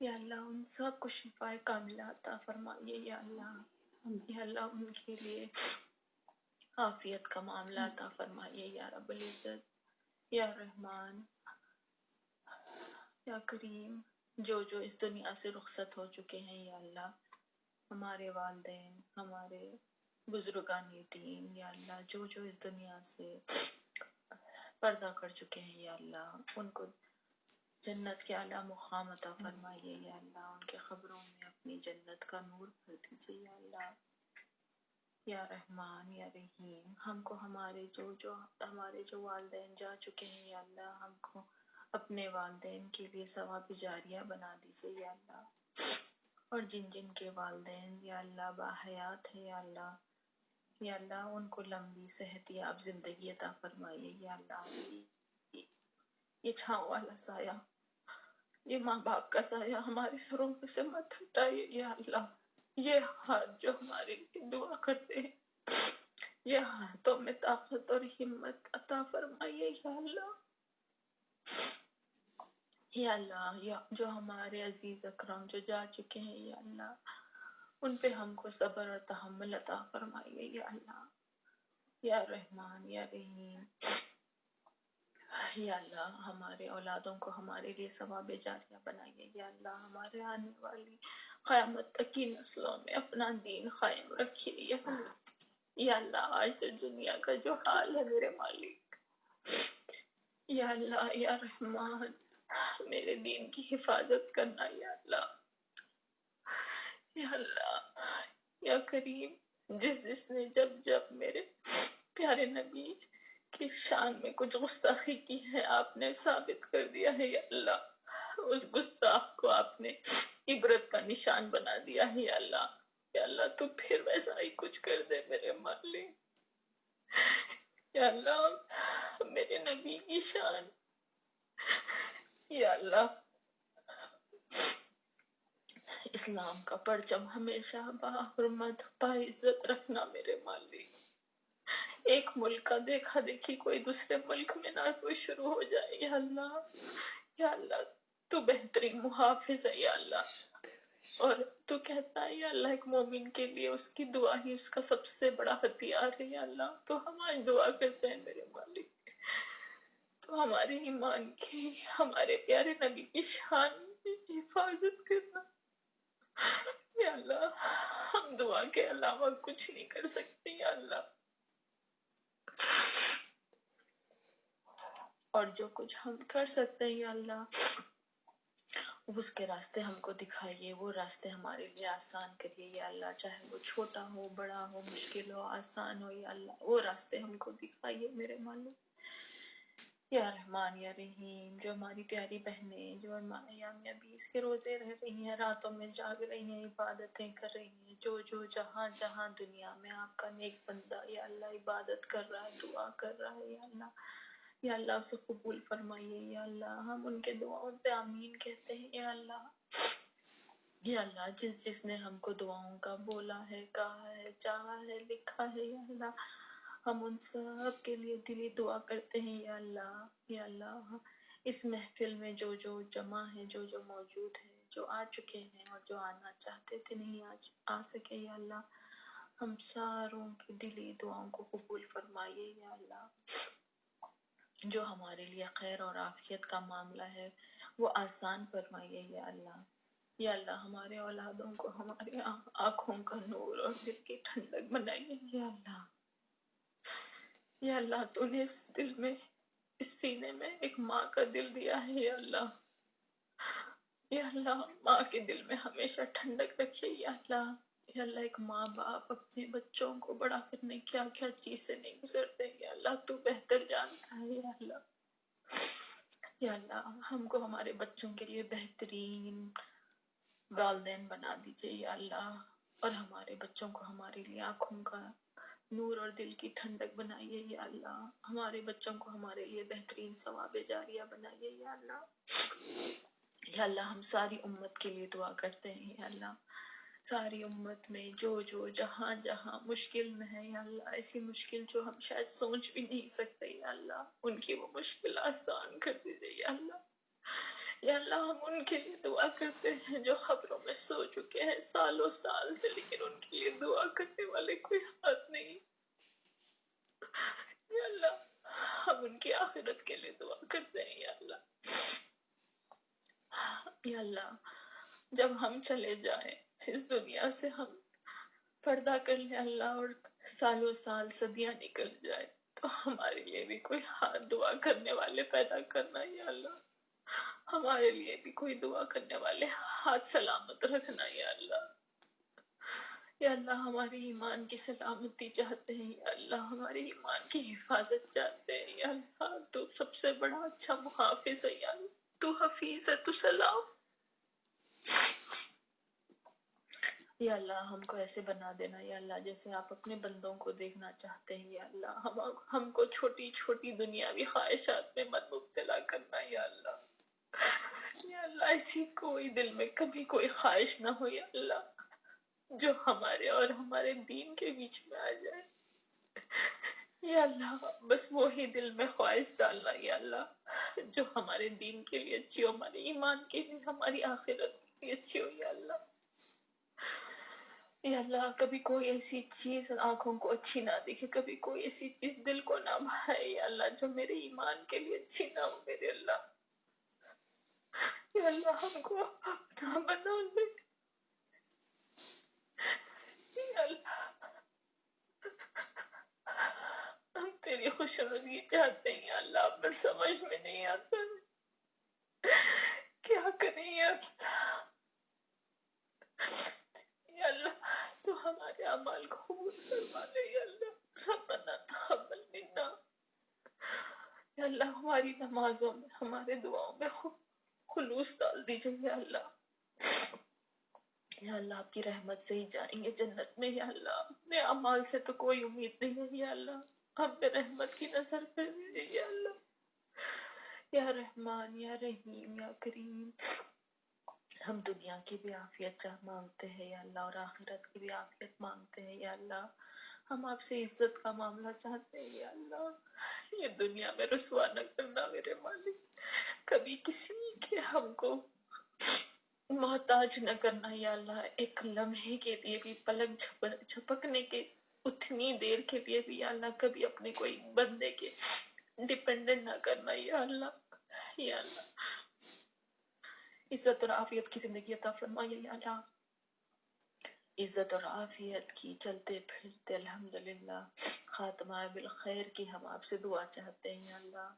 یا اللہ ان سب کو شفا کاملہ عطا فرمائیے یا اللہ. یا اللہ ان کے لیے عافیت کا معاملہ عطا فرمائیے یا رب العزت یا رحمان یا کریم. جو اس دنیا سے رخصت ہو چکے ہیں یا اللہ، ہمارے والدین، ہمارے بزرگان دین یا اللہ، جو اس دنیا سے پردہ کر چکے ہیں یا اللہ، ان کو جنت کے اعلیٰ مقام عطا فرمائیے یا اللہ. ان کے قبروں میں اپنی جنت کا نور بھر دیجیے یا اللہ یا رحمان یا رحیم. ہم کو ہمارے جو والدین جا چکے ہیں یا اللہ، ہم کو اپنے والدین کے لیے ثواب جاریہ بنا دیجیے یا اللہ. اور جن کے والدین یا اللہ باحیات ہے یا اللہ ان کو لمبی صحت یاب زندگی عطا فرمائیے یا اللہ. یہ چھاؤں والا سایہ، یہ ماں باپ کا سایہ ہمارے سروں پہ سے مت ہٹائیے یا اللہ. یہ ہاتھ جو ہمارے لیے دعا کرتے ہیں، یہ ہاتھوں میں طاقت اور ہمت عطا فرمائیے یا اللہ. یا اللہ جو ہمارے عزیز اکرم جو جا چکے ہیں یا اللہ، ان پہ ہم کو صبر اور تحمل عطا فرمائیے یا اللہ یا رحمان یا رحیم. یا اللہ ہمارے اولادوں کو ہمارے لیے ثواب جاریہ بنائیے یا اللہ. ہمارے آنے والی قیامت تک کی نسلوں میں اپنا دین قائم رکھیے یا اللہ. یا اللہ آج تو دنیا کا جو حال ہے میرے مالک، یا اللہ یا رحمان میرے دین کی حفاظت کرنا یا اللہ. یا اللہ یا کریم، جس نے جب میرے پیارے نبی کی شان میں کچھ گستاخی کی ہے، آپ نے ثابت کر دیا ہے یا اللہ. اس گستاخ کو آپ نے عبرت کا نشان بنا دیا ہے یا اللہ. یا اللہ تو پھر ویسا ہی کچھ کر دے میرے مالک. یا اللہ میرے نبی کی شان یا اللہ، اسلام کا پرچم ہمیشہ باحرمت باعزت رکھنا میرے مالک. ایک ملک کا دیکھا دیکھی کوئی دوسرے ملک میں نہ کوئی شروع ہو جائے یا اللہ. یا اللہ تو بہترین محافظ ہے یا اللہ. اور تو کہتا ہے یا اللہ ایک مومن کے لیے اس کی دعا ہی اس کا سب سے بڑا ہتھیار ہے یا اللہ. تو ہم آج دعا کرتے ہیں میرے مالک، تو ہمارے ایمان کی، ہمارے پیارے نبی کی شان کی حفاظت کرنا یا اللہ. ہم دعا کے علاوہ کچھ نہیں کر سکتے یا اللہ. اور جو کچھ ہم کر سکتے ہیں یا اللہ، اس کے راستے ہم کو دکھائیے، وہ راستے ہمارے لیے آسان کریے یا اللہ. چاہے وہ چھوٹا ہو، بڑا ہو، مشکل ہو، آسان ہو یا اللہ، وہ راستے ہم کو دکھائیے میرے مالک یا رحمان یا رحیم. جو ہماری پیاری بہنیں جو ایام بیس کے روزے رہ رہی ہیں، راتوں میں جاگ رہی ہیں، عبادتیں کر رہی ہیں، جو جہاں جہاں دنیا میں آپ کا نیک بندہ یا اللہ عبادت کر رہا ہے، دعا کر رہا ہے یا اللہ، یا اللہ اسے قبول فرمائیے یا اللہ. ہم ان کے دعاؤں پہ آمین کہتے ہیں یا اللہ. یا اللہ جس نے ہم کو دعاؤں کا بولا ہے، کہا ہے، چاہا ہے، لکھا ہے یا اللہ، ہم ان سب کے لیے دلی دعا کرتے ہیں یا اللہ. یا اللہ اس محفل میں جو جمع ہے، جو موجود ہے، جو آ چکے ہیں اور جو آنا چاہتے تھے نہیں آج آ سکے یا اللہ، ہم ساروں کی دلی دعاؤں کو قبول فرمائیے یا اللہ. جو ہمارے لیے خیر اور عافیت کا معاملہ ہے وہ آسان فرمائیے یا اللہ. یا اللہ ہمارے اولادوں کو ہمارے آنکھوں کا نور اور دل کی ٹھنڈک بنائیے یا اللہ. یا اللہ تو نے اس دل میں، اس سینے میں ایک ماں کا دل دیا ہے یا اللہ. یا اللہ ماں کے دل میں ہمیشہ ٹھنڈک رکھیے یا اللہ. یا اللہ ایک ماں باپ اپنے بچوں کو بڑا کرنے کیا کیا چیز سے نہیں گزرتے یا اللہ، تو بہتر جانتا ہے یا اللہ. یا اللہ ہم کو ہمارے بچوں کے لیے بہترین والدین بنا دیجئے یا اللہ، اور ہمارے بچوں کو ہمارے لیے آنکھوں کا نور اور دل کی ٹھنڈک بنائیے یا اللہ، ہمارے بچوں کو ہمارے لیے بہترین ثواب جاریہ بنائیے یا اللہ۔ یا اللہ ہم ساری امت کے لیے دعا کرتے ہیں یا اللہ، ساری امت میں جو جو جہاں جہاں مشکل میں ہے یا اللہ، ایسی مشکل جو ہم شاید سوچ بھی نہیں سکتے یا اللہ، ان کی وہ مشکل آسان کر دیجیے یا اللہ۔ یا اللہ ہم ان کے لیے دعا کرتے ہیں جو خبروں میں سو چکے ہیں سالوں سال سے، لیکن ان کے لیے دعا کرنے والے کوئی ہاتھ نہیں یا اللہ، ہم ان کی آخرت کے لیے دعا کرتے ہیں یا اللہ۔ یا اللہ جب ہم چلے جائیں اس دنیا سے، ہم پردہ کر لیں اللہ، اور سالوں سال صدیاں نکل جائے، تو ہمارے لیے بھی کوئی ہاتھ دعا کرنے والے پیدا کرنا یا اللہ، ہمارے لیے بھی کوئی دعا کرنے والے ہاتھ سلامت رکھنا یا اللہ۔ یا اللہ ہمارے ایمان کی سلامتی چاہتے ہیں یا اللہ، ہمارے ایمان کی حفاظت چاہتے ہیں یا اللہ، تو سب سے بڑا اچھا محافظ ہے یا اللہ، تو حفیظ ہے، تو سلام۔ یا اللہ ہم کو ایسے بنا دینا یا اللہ جیسے آپ اپنے بندوں کو دیکھنا چاہتے ہیں یا اللہ، ہم کو چھوٹی چھوٹی دنیاوی خواہشات میں مت مبتلا کرنا یا اللہ۔ یا اللہ ایسی کوئی دل میں کبھی کوئی خواہش نہ ہو یا اللہ جو ہمارے اور ہمارے دین کے بیچ میں آ جائے یا اللہ، بس وہی دل میں خواہش ڈالنا یا اللہ جو ہمارے دین کے لیے اچھی ہو، ہمارے ایمان کے لیے، ہماری آخرت کے لیے اچھی ہو یا اللہ۔ یا اللہ کبھی کوئی ایسی چیز آنکھوں کو اچھی نہ دکھے، کبھی کوئی ایسی چیز دل کو نہ بھائے یا اللہ جو میرے ایمان کے لیے اچھی نہ ہو میرے اللہ۔ یا اللہ ہم کو اپنا بنا لے یا اللہ، ہم تیری خوشنودی چاہتے ہیں یا اللہ، پر سمجھ میں نہیں آتا کیا کریں یا اللہ، تو ہمارے اعمال کو قبول فرما لے یا اللہ۔ ربنا تقبل منا یا اللہ، ہماری نمازوں میں، ہمارے دعاؤں میں خلوص ڈال دیجئے یا اللہ۔ یا اللہ آپ کی رحمت سے ہی جائیں گے جنت میں یا اللہ، اپنے اعمال سے تو کوئی امید نہیں ہے یا اللہ، ہم پہ رحمت کی نظر پھر دیجئے یا اللہ۔ یا رحمان یا رحیم یا کریم، ہم دنیا کی بھی عافیت مانگتے ہیں یا اللہ، اور آخرت کی بھی عافیت مانگتے ہیں یا اللہ۔ ہم آپ سے عزت کا معاملہ چاہتے ہیں یا اللہ، یہ دنیا میں رسوا نہ کرنا میرے مالک، کبھی کسی کے ہم کو محتاج نہ کرنا یا اللہ، ایک لمحے کے لیے بھی، پلک جھپکنے کے اتنی دیر کے لیے بھی یا اللہ، کبھی اپنے کوئی بندے کے ڈیپینڈنٹ نہ کرنا یا اللہ۔ یا اللہ عزت اور عافیت کی زندگی عطا فرمائیے یا اللہ، عزت اور عافیت کی، چلتے پھرتے الحمدللہ خاتمہ بالخیر کی ہم آپ سے دعا چاہتے ہیں یا اللہ۔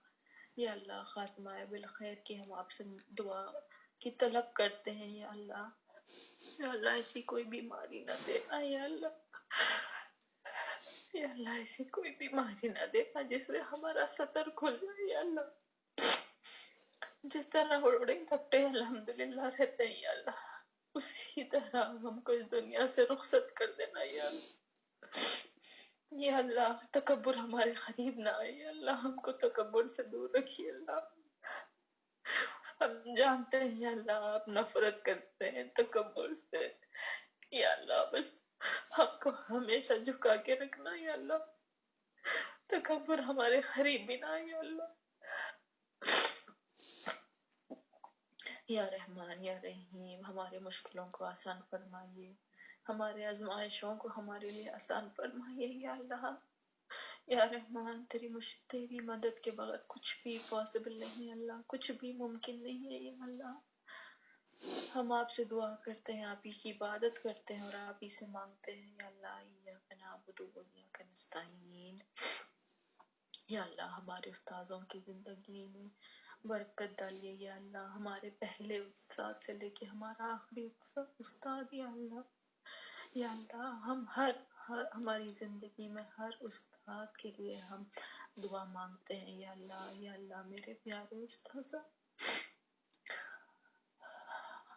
یا اللہ خاتمہ بالخیر کی ہم آپ سے دعا کی طلب کرتے ہیں یا اللہ۔ یا اللہ ایسی کوئی بیماری نہ دینا یا اللہ، یا اللہ ایسی کوئی بیماری نہ دینا جس سے ہمارا سطر کھل جائے یا اللہ۔ جس طرح اڑے دھپٹے الحمدللہ رہتے ہیں یا اللہ، اسی طرح ہم کو اس دنیا سے رخصت کر دینا یا اللہ۔ یا اللہ تکبر ہمارے قریب نہ آئے یا اللہ، ہم کو تکبر سے دور رکھیے اللہ۔ ہم جانتے ہیں یا اللہ آپ نفرت کرتے ہیں تکبر سے یا اللہ، بس ہم کو ہمیشہ جھکا کے رکھنا یا اللہ، تکبر ہمارے قریب بھی نہ آئے یا اللہ۔ یا رحمان یا رحیم ہمارے مشکلوں کو آسان فرمائیے، ہمارے آزمائشوں کو ہمارے لیے آسان فرمائیے یا اللہ۔ یا رحمان تیری مدد کے بغیر کچھ بھی پاسبل نہیں اللہ، کچھ بھی ممکن نہیں ہے یا اللہ۔ ہم آپ سے دعا کرتے ہیں، آپ ہی کی عبادت کرتے ہیں اور آپ ہی سے مانگتے ہیں یا اللہ۔ ایاک نعبد و ایاک نستعین۔ یا اللہ ہمارے استاذوں کی زندگی میں برکت ڈالیے یا اللہ، ہمارے پہلے استاد سے لے کے ہمارا آخری استاد یا اللہ۔ یا اللہ ہم ہماری زندگی میں ہر استاد کے لیے ہم دعا مانگتے ہیں یا اللہ میرے پیارے استاذہ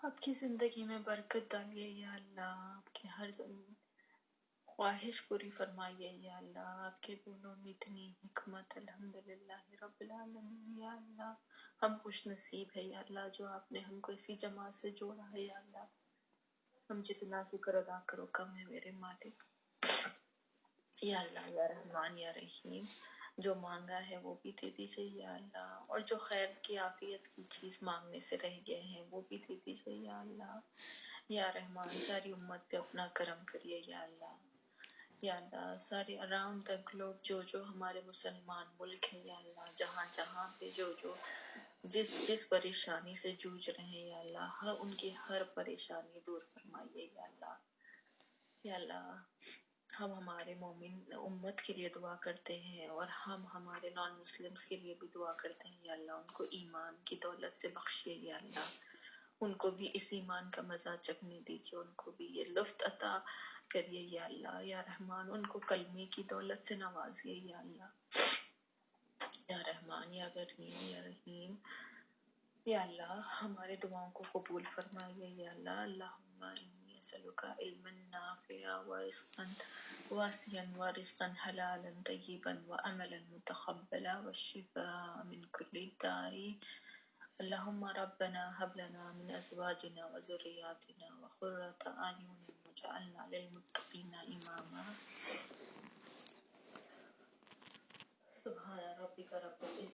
آپ کی زندگی میں برکت ڈالیے یا اللہ، آپ کی ہر خواہش پوری فرمائیے یا اللہ، آپ کے بولوں میں اتنی حکمت، الحمدللہ رب العالمین یا اللہ، ہم خوش نصیب ہے یا اللہ جو آپ نے ہم کو اسی جماعت سے جوڑا ہے یا اللہ، ہم جتنا شکر ادا کرو کم ہے میرے مالک یا اللہ، یا رحمان یا رحیم، جو مانگا ہے وہ بھی دے دیجیے یا اللہ، اور جو خیر کی عافیت کی چیز مانگنے سے رہ گئے ہیں وہ بھی دے دیجیے یا اللہ، یا رحمان ساری امت پہ اپنا کرم کریے یا اللہ، یا اللہ سارے اراؤنڈ دا گلوب جو ہمارے مسلمان ملک ہیں یا اللہ، جہاں جہاں پہ جو جس پریشانی سے جوجھ رہے ہیں یا اللہ، ان کی ہر پریشانی دور فرمائیے یا اللہ، یا اللہ ہم ہمارے مومن امت کے لیے دعا کرتے ہیں اور ہم ہمارے نان مسلمز کے لیے بھی دعا کرتے ہیں یا اللہ، ان کو ایمان کی دولت سے بخشیے یا اللہ، ان کو بھی اس ایمان کا مزہ چکھنے دیجیے، ان کو بھی یہ لطف عطا کریے یا اللہ، یا رحمان ان کو کلمے کی دولت سے نوازیے یا اللہ، یا رحمان یا کریم یا رحیم یا اللہ، ہمارے دعاؤں کو قبول فرمائیے یا اللہ، اللہم انی اسألک علما نافعا ورزقا واسعا ورزقا حلالا طیبا وعملا متقبلا والشفاء من كل داء، اللہم ربنا هب لنا من ازواجنا وذریاتنا وقرة اعین واجعلنا للمتقین اماما۔ سبحان ربک رب العزة